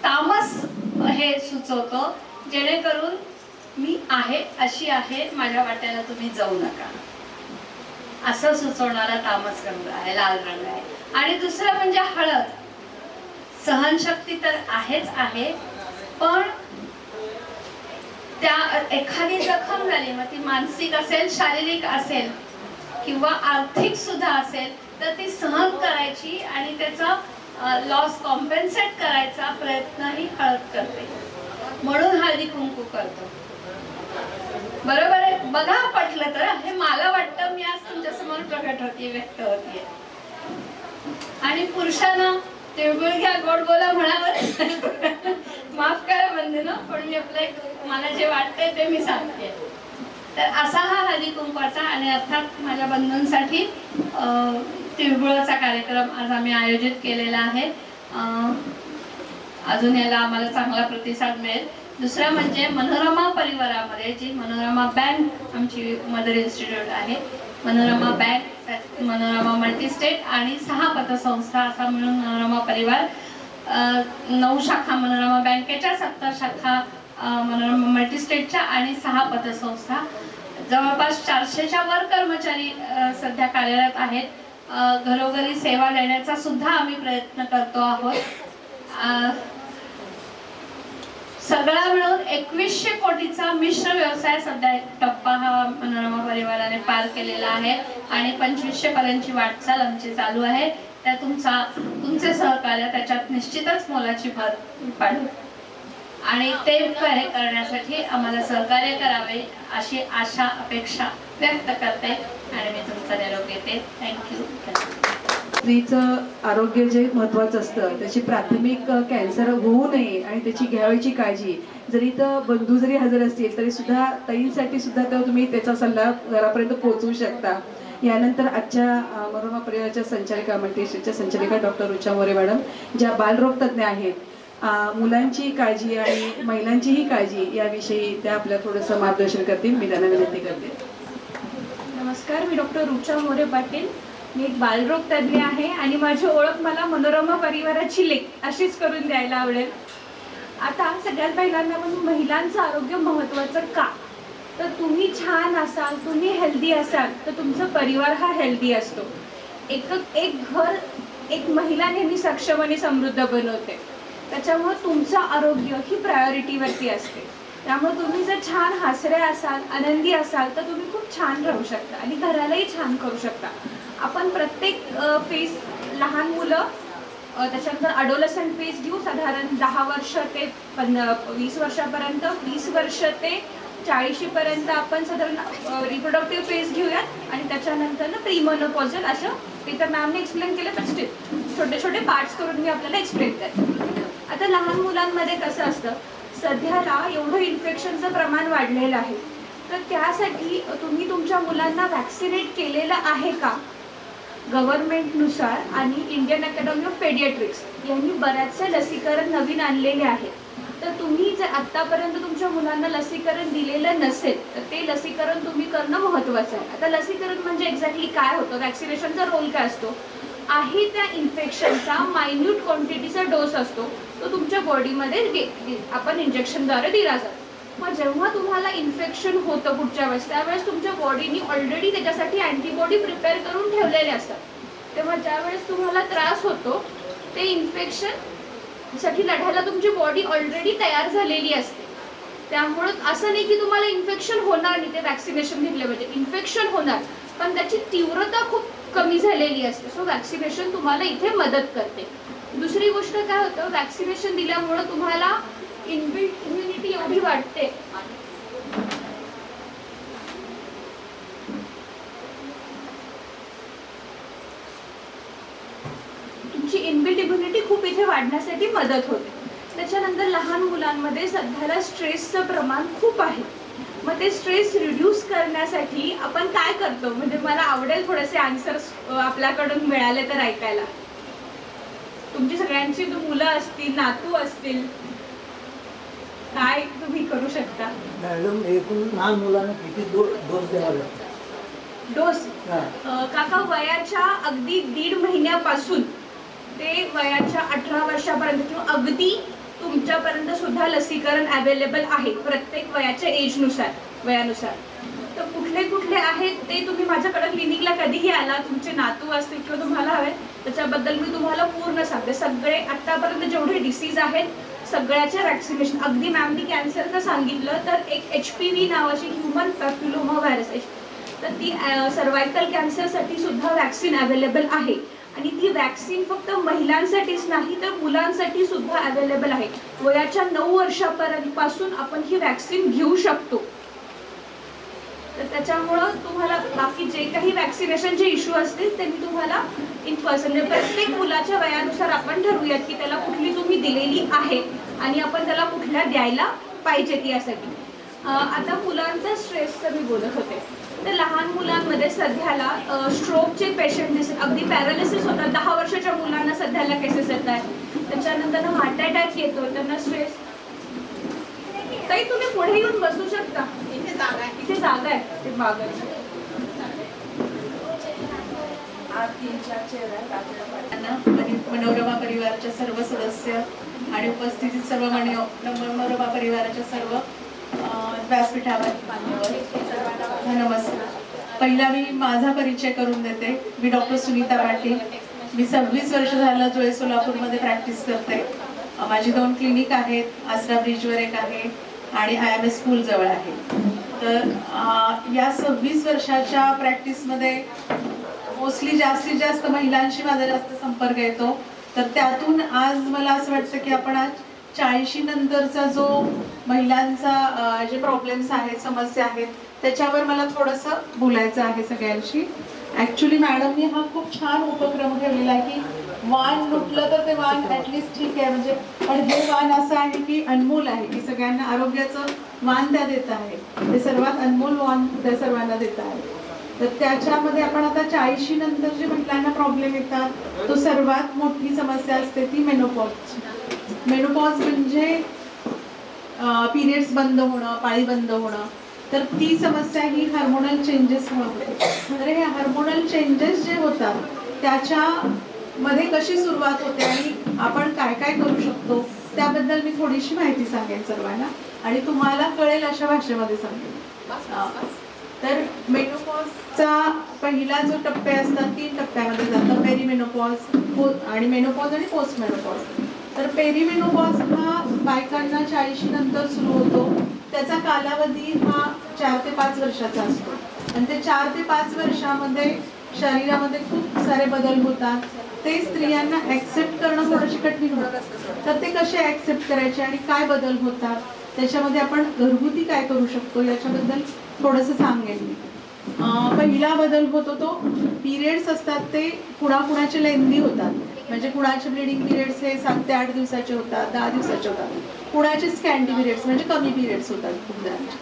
तामस हे सुचवतो, जेणेकरून मी आहे अशी आहे, माझ्या वाट्याला तुम्ही जाऊ नका, असं सुचवणारा तामस रंग आहे, लाल रंग आहे. आणि दुसरं म्हणजे हळद. सहनशक्ती तर आहेच आहे, पण त्या एखादी जखम झाली, मग ती मानसिक असेल, शारीरिक असेल किंवा आर्थिक सुद्धा असेल, तर ती सहन करायची आणि त्याचा लॉस कॉम्पेन्सेट करायचा प्रयत्नही हळद करते. म्हणून हळदी कुंकू करतो. बरोबर आहे. बघा पटलं तर हे मला वाटतं मी आज तुमच्यासमोर प्रकट होतीये, व्यक्त होतीये. आणि पुरुषांना तिळगुळ घ्या गोड बोला म्हणावं. माफ करा बंधूंनो, पण मी आपलं मला जे वाटतंय ते मी सांगते. तर असा हा हळदी कुंकवाचा आणि अर्थात माझ्या बंधूंसाठी तिळगुळाचा कार्यक्रम आज आम्ही आयोजित केलेला आहे. अजून याला आम्हाला चांगला प्रतिसाद मिळेल. दुसरं म्हणजे मनोरमा परिवारामध्ये जी मनोरमा बँक आमची मदर इन्स्टिट्यूट आहे, मनोरमा बँक, मनोरमा मल्टीस्टेट आणि 6 पतसंस्था असा मिळून मनोरमा परिवार, 9 शाखा मनोरमा बँकेच्या, 70 शाखा मनोरमा मल्टीस्टेटच्या आणि 6 पतसंस्था, जवळपास 400च्या वर कर्मचारी सध्या कार्यरत आहेत. घरोघरी सेवा देण्याचा सुद्धा आम्ही प्रयत्न करतो आहोत. सगळा मिळून 2100 कोटीचा मिश्र व्यवसाय सध्या एक टप्पा हा मनोरमा परिवाराने पार केलेला आहे आणि 2500 पर्यंतची वाटचाल आमची चालू आहे. त्या तुमचे सहकार्य त्याच्यात निश्चितच मोलाची भर पाडू आणि ते करण्यासाठी आम्हाला सहकार्य करावे अशी आशा अपेक्षा व्यक्त करते आणि मी तुमचा निरोप घेते. थँक्यू. स्त्रीचं आरोग्य जे महत्त्वाचं असतं त्याची प्राथमिक कॅन्सर होऊ नये आणि त्याची घ्यावयाची काळजी, जरी तर बंधू जरी हजर असतील तरी सुद्धा ताईंसाठी सुद्धा तर तुम्ही त्याचा सल्ला घरापर्यंत पोहोचवू शकता. यानंतर आजच्या मनोरमा परिवाराच्या संचालिका, मल्टीस्टेटच्या संचालिका डॉक्टर रुचा मोरे मॅडम, ज्या बालरोग तज्ज्ञ आहेत, मुलांची काळजी आणि महिलांचीही काळजी याविषयी त्या आपल्या थोडंसं मार्गदर्शन करतील. मी त्यांना विनंती करते. नमस्कार, मी डॉक्टर रुचा मोरे पाटील. मी एक बालरोग तज्ज्ञ आहे आणि माझी ओळख मला मनोरमा परिवाराची लेक अशीच करून द्यायला आवडेल. आता सगळ्यात पहिल्यांदा म्हणून महिलांचं आरोग्य महत्त्वाचं का, तर तुम्ही छान असाल, तुम्ही हेल्दी असाल तर तुमचा परिवार हा हेल्दी असतो. एक घर एक महिला नेहमी सक्षम आणि समृद्ध बनवते. त्याच्यामुळे तुमचं आरोग्य ही प्रायोरिटीवरती असते. त्यामुळे तुम्ही जर छान हसरे असाल, आनंदी असाल तर तुम्ही खूप छान राहू शकता आणि घरालाही छान करू शकता. आपण प्रत्येक फेज, लहान मुलं, त्याच्यानंतर अडोलसंट फेज घेऊ, साधारण 10 वर्ष ते 20 वर्षापर्यंत, 20 वर्ष ते 40 पर्यंत आपण साधारण रिप्रोडक्टिव्ह फेज घेऊयात आणि त्याच्यानंतर प्रीमोनोपॉझल, असं ते तर मॅमने एक्सप्लेन केलं पण स्टिल छोटे छोटे पार्ट्स करून मी आपल्याला एक्सप्लेन करते. आता लहान मुलांमध्ये कसं असतं, सध्याला एवढं इन्फेक्शनचं प्रमाण वाढलेलं आहे, तर त्यासाठी तुम्ही तुमच्या मुलांना वॅक्सिनेट केलेलं आहे का? गव्हर्नमेंटनुसार आणि इंडियन अकॅडमी ऑफ पेडियाट्रिक्स यांनी बऱ्याचशा लसीकरण नवीन आणलेले आहेत. तर तुम्ही जर आत्तापर्यंत तुमच्या मुलांना लसीकरण दिलेलं नसेल तर ते लसीकरण तुम्ही करणं महत्त्वाचं आहे. आता लसीकरण म्हणजे एक्झॅक्टली काय होतं, वॅक्सिनेशनचा रोल काय असतो, आहे त्या इन्फेक्शनचा मायन्यूट क्वांटिटीचा डोस असतो, तो तुमच्या बॉडीमध्ये आपण इंजेक्शनद्वारे दिला जातो. मग जेव्हा तुम्हाला इन्फेक्शन होतं पुढच्या वेळेस, त्यावेळेस तुमच्या बॉडीने ऑलरेडी त्याच्यासाठी अँटीबॉडी प्रिपेअर करून ठेवलेले असतात. तेव्हा ज्यावेळेस तुम्हाला त्रास होतो ते इन्फेक्शन साठी लढायला तुमची बॉडी ऑलरेडी तयार झालेली असते. त्यामुळं असं नाही की तुम्हाला इन्फेक्शन होणार नाही, ते वॅक्सिनेशन घेतले म्हणजे इन्फेक्शन होणार, पण त्याची तीव्रता खूप कमी झालेली असते. सो वॅक्सिनेशन तुम्हाला इथे मदत करते. दुसरी गोष्ट काय होतं, वॅक्सिनेशन दिल्यामुळं तुम्हाला इनबिल्ट इम्युनिटी एवढी वाढते, तुमची इनबिल्ट इम्युनिटी खूप इथे वाढण्यासाठी मदत होते. त्याच्यानंतर लहान मुलांमध्ये सध्याला स्ट्रेसचं प्रमाण खूप आहे. मग ते स्ट्रेस रिड्यूस करण्यासाठी आपण काय करतो, म्हणजे मला आवडेल थोडेसे आन्सर्स आपल्याकडून मिळाले तर ऐकायला. तुमची सगळ्यांची मुलं असतील, नातू असतील, काय तुम्ही करू शकता? मॅडम, एकूण लहान मुलांना किती डोस द्यावा लागतो? डोस काका, वयाच्या अगदी 1.5 महिन्यापासून ते वयाच्या 18 वर्षापर्यंत किंवा अगदी तुमच्यापर्यंत सुद्धा लसीकरण अवेलेबल आहे प्रत्येक वयाच्या वयानुसार. तर कुठले कुठले आहेत ते तुम्ही माझ्याकडे क्लिनिकला कधीही आला, तुमचे नातू असतील किंवा तुम्हाला हवे त्याच्याबद्दल मी तुम्हाला पूर्ण सांगते. सगळे आतापर्यंत जेवढे डिसीज आहेत सगळ्याचे वॅक्सिनेशन, अगदी मॅमनी कॅन्सरचं सांगितलं तर एक HPV नावाची ह्युमन पॅपिलोमा व्हायरस, तर ती सर्वायकल कॅन्सरसाठी सुद्धा वॅक्सिन अवेलेबल आहे. आणि ती वॅक्सिन फक्त महिलांसाठीच नाही तर मुलांसाठी सुद्धा अवेलेबल आहे. वयाच्या 9 वर्षापर्यंत पासून आपण ही वॅक्सिन घेऊ शकतो. तर त्याच्यामुळं तुम्हाला बाकी जे काही वॅक्सिनेशनचे इश्यू असतील ते मी तुम्हाला इन पर्सन म्हणजे प्रत्येक मुलाच्या वयानुसार आपण ठरवूयात की त्याला कुठली तुम्ही दिलेली आहे आणि आपण त्याला कुठल्या द्यायला पाहिजेत यासाठी. आता मुलांचा स्ट्रेसचं मी बोलत होते. तर लहान मुलांमध्ये सध्याला स्ट्रोकचे पेशंट दिसत, अगदी पॅरालिसिस होतात. 10 वर्षाच्या मुलांना सध्याला केसेस येत आहेत. त्याच्यानंतर हार्ट अटॅक येतो, त्यांना स्ट्रेस. ताई तुम्ही पुढे येऊन बसू शकता, इथे जागा आहे ते बागाची. आणि मनोरमा परिवाराच्या सर्व सदस्य आणि उपस्थित सर्व मनोरमा परिवाराच्या सर्व व्यासपीठावर मान्यवर नमस्कार. पहिला मी माझा परिचय करून देते. मी डॉक्टर सुनीता पाटील. मी 26 वर्ष झालं जुळे सोलापूरमध्ये प्रॅक्टिस करते. माझी 2 क्लिनिक आहेत. आसरा ब्रिजवर एक आहे आणि IMS स्कूल जवळ आहे. तर या 26 वर्षाच्या प्रॅक्टिसमध्ये मोस्टली जास्तीत जास्त महिलांशी माझा जास्त संपर्क येतो. तर त्यातून आज मला असं वाटतं की आपण आज 40 नंतरचा जो महिलांचा जे प्रॉब्लेम्स आहेत, समस्या आहेत, त्याच्यावर मला थोडंसं बोलायचं आहे सगळ्यांशी. ॲक्च्युली मॅडमनी हा खूप छान उपक्रम ठेवलेला आहे की वाण लुटलं तर ते वाण ॲटलिस्ट ठीक आहे, म्हणजे पण हे वाण असं आहे की अनमोल आहे, की सगळ्यांना आरोग्याचं वाण त्या देत आहे. ते सर्वात अनमोल वाण त्या सर्वांना देत आहे. तर त्याच्यामध्ये आपण आता 40 नंतर जे महिलांना प्रॉब्लेम येतात, तो सर्वात मोठी समस्या असते ती मेनोपॉजची. मेनोपॉज म्हणजे पिरियड्स बंद होणं, पाळी बंद होणं. तर ती समस्या ही हार्मोनल चेंजेसमुळे होते. तर हे हार्मोनल चेंजेस जे होतात त्याच्यामध्ये कशी सुरुवात होते आणि आपण काय काय करू शकतो त्याबद्दल मी थोडीशी माहिती सांगेन सर्वांना आणि तुम्हाला कळेल अशा भाषेमध्ये सांगेन. तर मेनोपॉजचा पहिला जो टप्पे असतात 3 टप्प्यामध्ये जातं. पेरीमेनोपॉज आणि मेनोपॉज आणि पोस्ट मेनोपॉज. तर पेरीमेनोपॉज हा बायकांना 40 नंतर सुरू होतो. त्याचा कालावधी हा 4 ते 5 वर्षाचा असतो आणि ते 4 ते 5 वर्षामध्ये शरीरामध्ये खूप सारे बदल होतात. ते स्त्रियांना ऍक्सेप्ट करणं थोडंशी कठीण होतं. तर ते कसे ऍक्सेप्ट करायचे आणि काय बदल होतात त्याच्यामध्ये आपण घरगुती काय करू शकतो याच्याबद्दल थोडंसं सांगेन मी. पहिला बदल होतो तो पिरियड्स असतात ते कुणाकुणाचे लेंदी होतात. म्हणजे कुणाचे ब्लिडिंग पिरियड्स हे 7 ते 8 दिवसाचे होतात, 10 दिवसाचे होतात. कुणाचे स्कॅन्टी पिरियड्स म्हणजे कमी पिरियड्स होतात खूप जणांचे.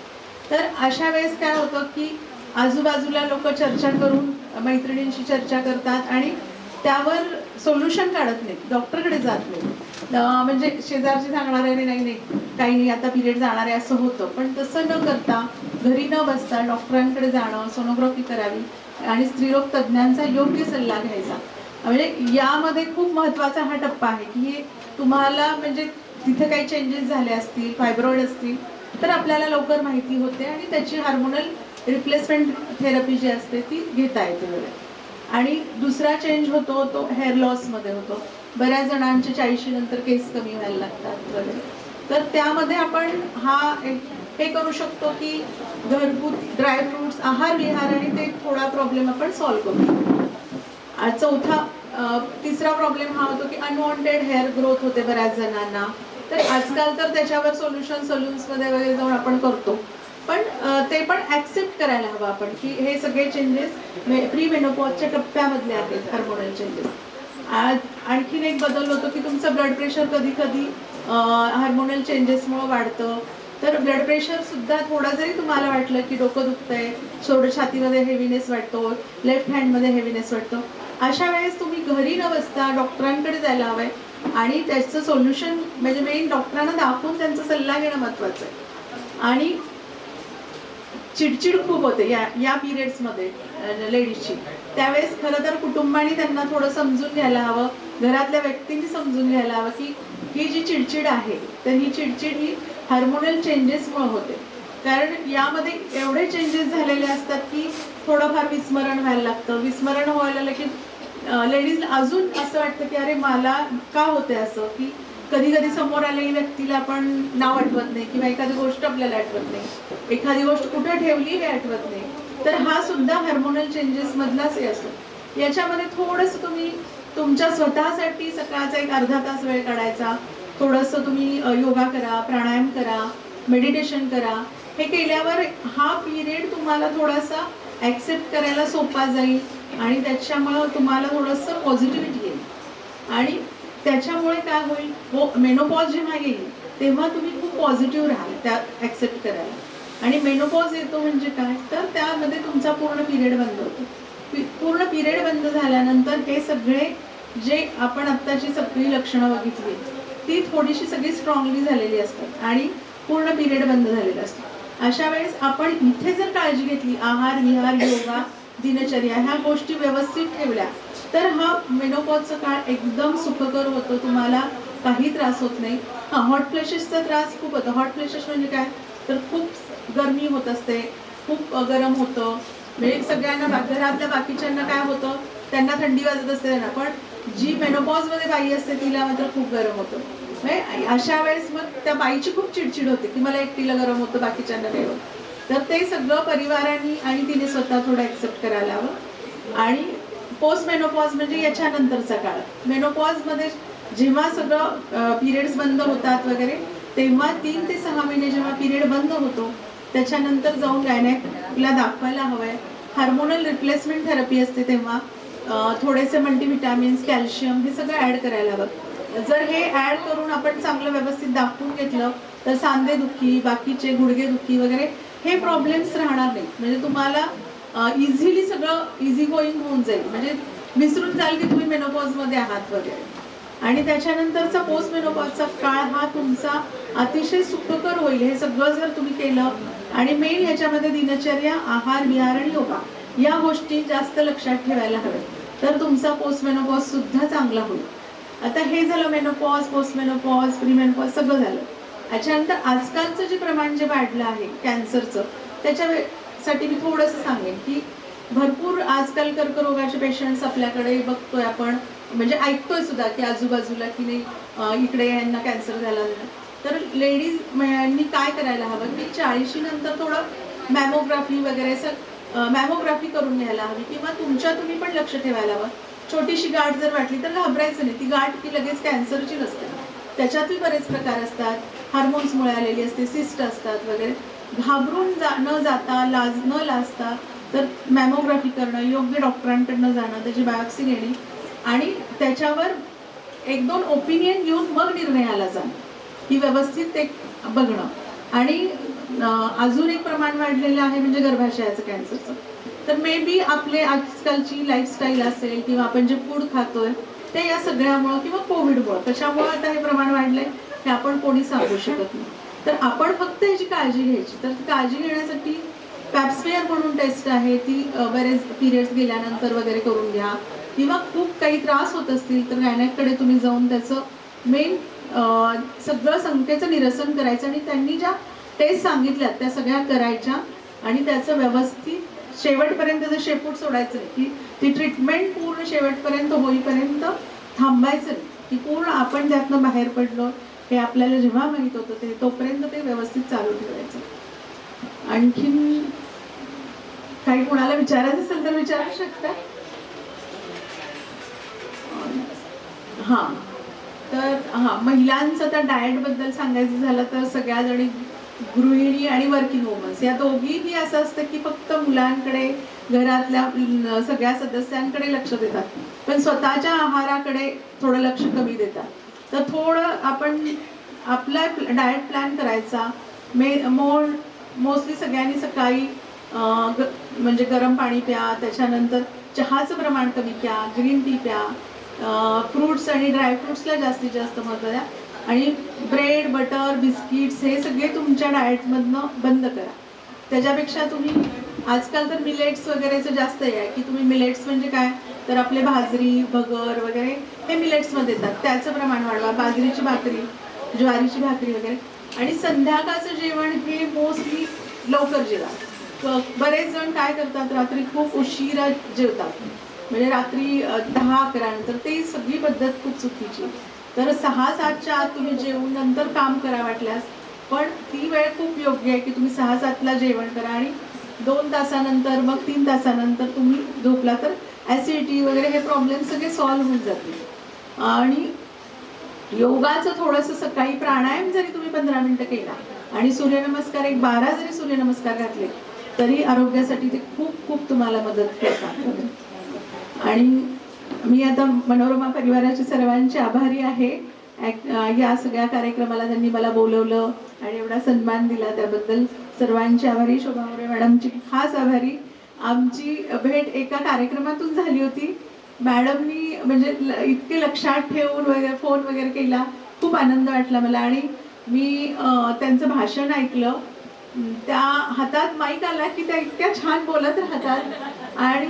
तर अशा वेळेस काय होतं की आजूबाजूला लोक चर्चा करून मैत्रिणींशी चर्चा करतात आणि त्यावर सोल्युशन काढत नाहीत, डॉक्टरकडे जात नाही. म्हणजे शेजारची सांगणार आहे नाही काही नाही आता पिरियड जाणार आहे असं होतं. पण तसं न करता घरी न बसता डॉक्टरांकडे जाणं, सोनोग्राफी करावी आणि स्त्रीरोग तज्ज्ञांचा योग्य सल्ला घ्यायचा. म्हणजे यामध्ये खूप महत्त्वाचा हा टप्पा आहे की हे तुम्हाला म्हणजे तिथे काही चेंजेस झाले असतील, फायब्रॉइड असतील तर आपल्याला लवकर माहिती होते आणि त्याची हार्मोनल रिप्लेसमेंट थेरपी जी असते ती घेता येते वगैरे. आणि दुसरा चेंज होतो तो हेअर लॉसमध्ये होतो. बऱ्याच जणांचे 40 नंतर केस कमी व्हायला लागतात वगैरे. तर त्यामध्ये आपण हे करू शकतो की घरगुती ड्रायफ्रुट्स, आहार विहार आणि ते थोडा प्रॉब्लेम आपण सॉल्व्ह करू शकतो. तिसरा प्रॉब्लेम हा होतो की अनवॉन्टेड हेअर ग्रोथ होते बऱ्याच जणांना. तर आजकाल तर त्याच्यावर सलून्समध्ये वगैरे जाऊन आपण करतो. पण ते पण ऍक्सेप्ट करायला हवं आपण की हे सगळे चेंजेस प्री मेनोपॉजच्या टप्प्यामधले आहेत हार्मोनल चेंजेस. आणखीन एक बदल होतो की तुमचं ब्लड प्रेशर कधी कधी हार्मोनल चेंजेसमुळे वाढतं. तर ब्लड प्रेशर सुद्धा थोडा जरी तुम्हाला वाटलं की डोकं दुखतंय, थोडं छातीमध्ये हेवीनेस वाटतो, लेफ्ट हँडमध्ये हेवीनेस वाटतो, अशा वेळेस तुम्ही घरी न बसता डॉक्टरांकडे जायला हवंय आणि त्याचं सोल्युशन म्हणजे मेन डॉक्टरांना दाखवून त्यांचा सल्ला घेणं महत्वाचं आहे. आणि चिडचिड खूप होते या पिरियड्समध्ये लेडीजची. त्यावेळेस खरं तर कुटुंबाने त्यांना थोडं समजून घ्यायला हवं, घरातल्या व्यक्तींनी समजून घ्यायला हवं की ही जी चिडचिड आहे तर ही चिडचिड ही हार्मोनल चेंजेसमुळे होते. कारण यामध्ये एवढे चेंजेस झालेले असतात की थोडंफार विस्मरण व्हायला लागतं. विस्मरण व्हायला लागलं की लेडीज अजून असं वाटतं की अरे मला का होते असं, की कधी कधी समोर आलेली व्यक्तीला आपण नाव आठवत नाही किंवा एखादी गोष्ट आपल्याला आठवत नाही, एखादी गोष्ट कुठे ठेवली हे आठवत नाही. तर हा सुद्धा हार्मोनल चेंजेस मधलाच हे असतो. याच्यामध्ये थोडंसं तुम्ही तुमच्या स्वतःसाठी सकाळचा एक अर्धा तास वेळ काढायचा. थोडंसं तुम्ही योगा करा, प्राणायाम करा, मेडिटेशन करा. हे केल्यावर हा पिरियड तुम्हाला थोडासा ॲक्सेप्ट करायला सोपा जाईल आणि त्याच्यामुळं तुम्हाला थोडंसं पॉझिटिव्हिटी येईल आणि त्याच्यामुळे काय होईल, हो मेनोपॉज जेव्हा येईल तेव्हा तुम्ही खूप पॉझिटिव्ह राहाल त्या ॲक्सेप्ट करायला. आणि मेनोपॉज येतो म्हणजे काय, तर त्यामध्ये तुमचा पूर्ण पिरियड बंद होतो. पूर्ण पिरियड बंद झाल्यानंतर हे सगळे जे आपण आत्ताची सगळी लक्षणं बघितली ती थोडीशी सगळी स्ट्रॉंगली झालेली असतात आणि पूर्ण पिरियड बंद झालेलं असतं. अशा वेळेस आपण इथे जर काळजी घेतली, आहार विहार योगा दिनचर्या ह्या गोष्टी व्यवस्थित ठेवल्या तर हा मेनोपॉजचा काळ एकदम सुखकर होतो. तुम्हाला काही त्रास होत नाही. हां, हॉट फ्लॅशेसचा त्रास खूप होतो. हॉट फ्लॅशेस म्हणजे काय, तर खूप गरमी होत असते, खूप गरम होतं. म्हणजे सगळ्यांना घरातल्या बाकीच्यांना काय होतं, त्यांना थंडी वाजत असते ना, पण जी मेनोपॉजमध्ये बाई असते तिला मात्र खूप गरम होतं. अशा वेळेस मग त्या बाईची खूप चिडचिड होते की मला एकटीला गरम होतं, बाकीच्यांना नाही होत. तर ते सगळं परिवाराने आणि तिने स्वतः थोडं ॲक्सेप्ट करायला हवं. आणि पोस्ट मेनोपॉज म्हणजे याच्यानंतरचा काळ. मेनोपॉजमध्ये जेव्हा सगळं पिरियड्स बंद होतात वगैरे तेव्हा 3 ते 6 महिने जेव्हा पिरियड बंद होतो त्याच्यानंतर जाऊन गायनॅकला दाखवायला हवं आहे. हार्मोनल रिप्लेसमेंट थेरपी असते तेव्हा थोडेसे मल्टीव्हिटॅमिन्स, कॅल्शियम हे सगळं ॲड करायला हवं. जर हे ॲड करून आपण चांगलं व्यवस्थित दाखवून घेतलं तर सांधेदुखी, बाकीचे गुडघेदुखी वगैरे हे प्रॉब्लेम्स राहणार नाही. म्हणजे तुम्हाला इझिली सगळं इझी गोईंग होऊन जाईल. म्हणजे विसरून जाल की तुम्ही मेनोपॉजमध्ये आहात वगैरे. आणि त्याच्यानंतरचा पोस्ट मेनोपॉजचा काळ हा तुमचा अतिशय सुखकर होईल हे सगळं जर तुम्ही केलं. आणि मेन ह्याच्यामध्ये दिनचर्या, आहार विहार आणि योगा या गोष्टी जास्त लक्षात ठेवायला हव्या तर तुमचा पोस्ट मेनोपॉज सुद्धा चांगला होईल. आता हे झालं menopause, post menopause, pre menopause सगळं झालं. याच्यानंतर आजकालचं जे प्रमाण जे वाढलं आहे कॅन्सरचं त्याच्यासाठी मी थोडंसं सांगेन की भरपूर आजकाल कर्करोगाचे पेशंट्स आपल्याकडे बघतोय आपण, म्हणजे ऐकतोय सुद्धा की आजूबाजूला की नाही इकडे यांना कॅन्सर झाला. तर लेडीज काय करायला हवं की 40 नंतर थोडं मॅमोग्राफी वगैरे मॅमोग्राफी करून घ्यायला हवी किंवा तुम्ही पण लक्ष ठेवायला हवं. छोटीशी गाठ जर वाटली तर घाबरायचं नाही. ती गाठ की लगेच कॅन्सरची नसते, त्याच्यातही बरेच प्रकार असतात. हार्मोन्समुळे आलेली असते, सिस्ट असतात वगैरे. घाबरून न जाता न लाजता तर मॅमोग्राफी करणं, योग्य डॉक्टरांकडनं जाणं, त्याची बायोप्सी घेणे आणि त्याच्यावर 1-2 ओपिनियन घेऊन मग निर्णयाला जाणं ही व्यवस्थित ते बघणं. आणि अजून एक प्रमाण वाढलेलं आहे म्हणजे गर्भाशयाचं कॅन्सरचं. तर मे बी आपले आजकालची लाईफस्टाईल असेल किंवा आपण जे फूड खातोय ते या सगळ्यामुळं किंवा कोविडमुळं कशामुळं आता हे प्रमाण वाढलंय हे आपण कोणी सांगू शकत नाही. तर आपण फक्त ह्याची काळजी घ्यायची. तर काळजी घेण्यासाठी पॅप्समेअर म्हणून टेस्ट आहे, ती बरेच पिरियड्स गेल्यानंतर वगैरे करून घ्या. किंवा खूप काही त्रास होत असतील तर गायनॅककडे तुम्ही जाऊन त्याचं मेन सगळं शंकेचं निरसन करायचं आणि त्यांनी ज्या टेस्ट सांगितल्यात त्या सगळ्या करायच्या आणि त्याचं व्यवस्थित शेवटपर्यंत जर शेपूट सोडायचं नाही की ती ट्रीटमेंट पूर्ण शेवटपर्यंत होईपर्यंत थांबायचं नाही की पूर्ण आपण त्यातनं बाहेर पडलो हे आपल्याला जेव्हा माहीत होतं ते तोपर्यंत ते व्यवस्थित चालू ठेवायचं. आणखीन काही कोणाला विचारायचं असेल तर विचारू शकता. हां, तर महिलांचं तर डाएटबद्दल सांगायचं झालं तर सगळ्या जणी गृहिणी आणि वर्किंग वुमन्स या दोघीही असं असतं की फक्त मुलांकडे, घरातल्या सगळ्या सदस्यांकडे लक्ष देतात पण स्वतःच्या आहाराकडे थोडं लक्ष कमी देतात. तर थोडं आपण आपला डाएट प्लॅन करायचा. मोस्टली सगळ्यांनी सकाळी म्हणजे गरम पाणी प्या, त्याच्यानंतर चहाचं प्रमाण कमी प्या, ग्रीन टी प्या, फ्रूट्स आणि ड्रायफ्रूट्सला जास्तीत जास्त महत्त्व द्या आणि ब्रेड, बटर, बिस्किट्स हे सगळे तुमच्या डाएटमधनं बंद करा. त्याच्यापेक्षा तुम्ही आजकाल तर मिलेट्स वगैरेचं जास्त आहे की तुम्ही मिलेट्स म्हणजे काय तर आपले बाजरी, भगर वगैरे हे मिलेट्समध्ये येतात, त्याचं प्रमाण वाढवा. बाजरीची भाकरी, ज्वारीची भाकरी वगैरे. आणि संध्याकाळचं जेवण हे मोस्टली लवकर जेवा. बरेच जण काय करतात रात्री खूप उशिरा जेवतात, म्हणजे रात्री 10-11 नंतर. ते सगळी पद्धत खूप चुकीची. तर 6-7च्या आत तुम्ही जेवून नंतर काम करा वाटल्यास, पण ती वेळ खूप योग्य आहे की तुम्ही 6-7ला जेवण करा आणि 2 तासानंतर मग 3 तासानंतर तुम्ही झोपला तर ॲसिडिटी वगैरे हे प्रॉब्लेम सगळे सॉल्व्ह होऊन जातील. आणि योगाचं थोडंसं सकाळी प्राणायाम जरी तुम्ही 15 मिनिटं केला आणि सूर्यनमस्कार एक 12 जरी सूर्यनमस्कार घातले तरी आरोग्यासाठी ते खूप खूप तुम्हाला मदत करतात. आणि मी आता मनोरमा परिवाराचे सर्वांचे आभारी आहे. या सगळ्या कार्यक्रमाला त्यांनी मला बोलवलं आणि एवढा सन्मान दिला त्याबद्दल सर्वांची आभारी. शोभा मोरे मॅडमची खास आभारी. आमची भेट एका कार्यक्रमातून झाली होती. मॅडमनी म्हणजे इतके लक्षात ठेवून वगैरे फोन वगैरे केला, खूप आनंद वाटला मला. आणि मी त्यांचं भाषण ऐकलं. त्या हातात माईक आला की त्या इतक्या छान बोलत राहतात आणि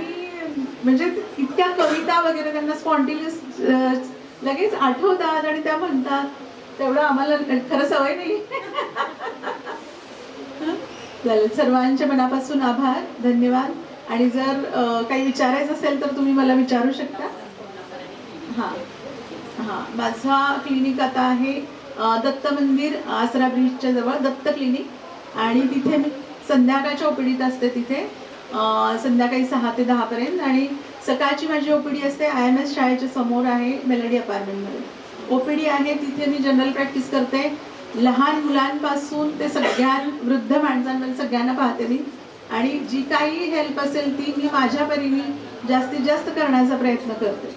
म्हणजे इतक्या कविता वगैरे त्यांना स्पॉन्टिनियस लगेच आठवतात आणि त्या म्हणतात. तेवढं आम्हाला खरं सवय नाही. चालेल, सर्वांच्या मनापासून आभार, धन्यवाद. आणि जर काही विचारायचं असेल तर तुम्ही मला विचारू शकता. हां, माझा क्लिनिक आता आहे दत्त मंदिर आसरा ब्रिजच्या जवळ दत्त क्लिनिक. आणि तिथे मी संध्याकाळच्या ओपीडीत असते. तिथे संध्याकाळी 6 ते 10 पर्यंत. आणि सकाळची माझी ओपीडी असते IMS शाळेच्या समोर आहे, मेलडी अपार्टमेंटमध्ये ओपीडी आहे. तिथे मी जनरल प्रॅक्टिस करते. लहान मुलांपासून ते सगळ्या वृद्ध माणसांमध्ये सगळ्यांना पाहते मी. आणि जी काही हेल्प असेल ती मी माझ्या परीने जास्तीत जास्त करण्याचा प्रयत्न करते.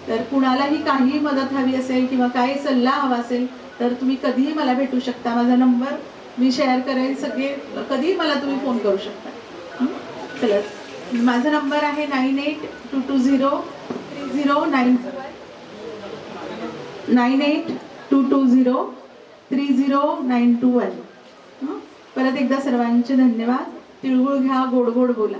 तर कुणालाही काही मदत हवी असेल किंवा काही सल्ला हवा असेल तर तुम्ही कधीही मला भेटू शकता. माझा नंबर मी शेअर करेन. सगळे कधीही मला तुम्ही फोन करू शकता. चला, माझा नंबर आहे 9822030921. परत एकदा सर्वांचे धन्यवाद. तिळगुळ घ्या, गोड गोड बोला.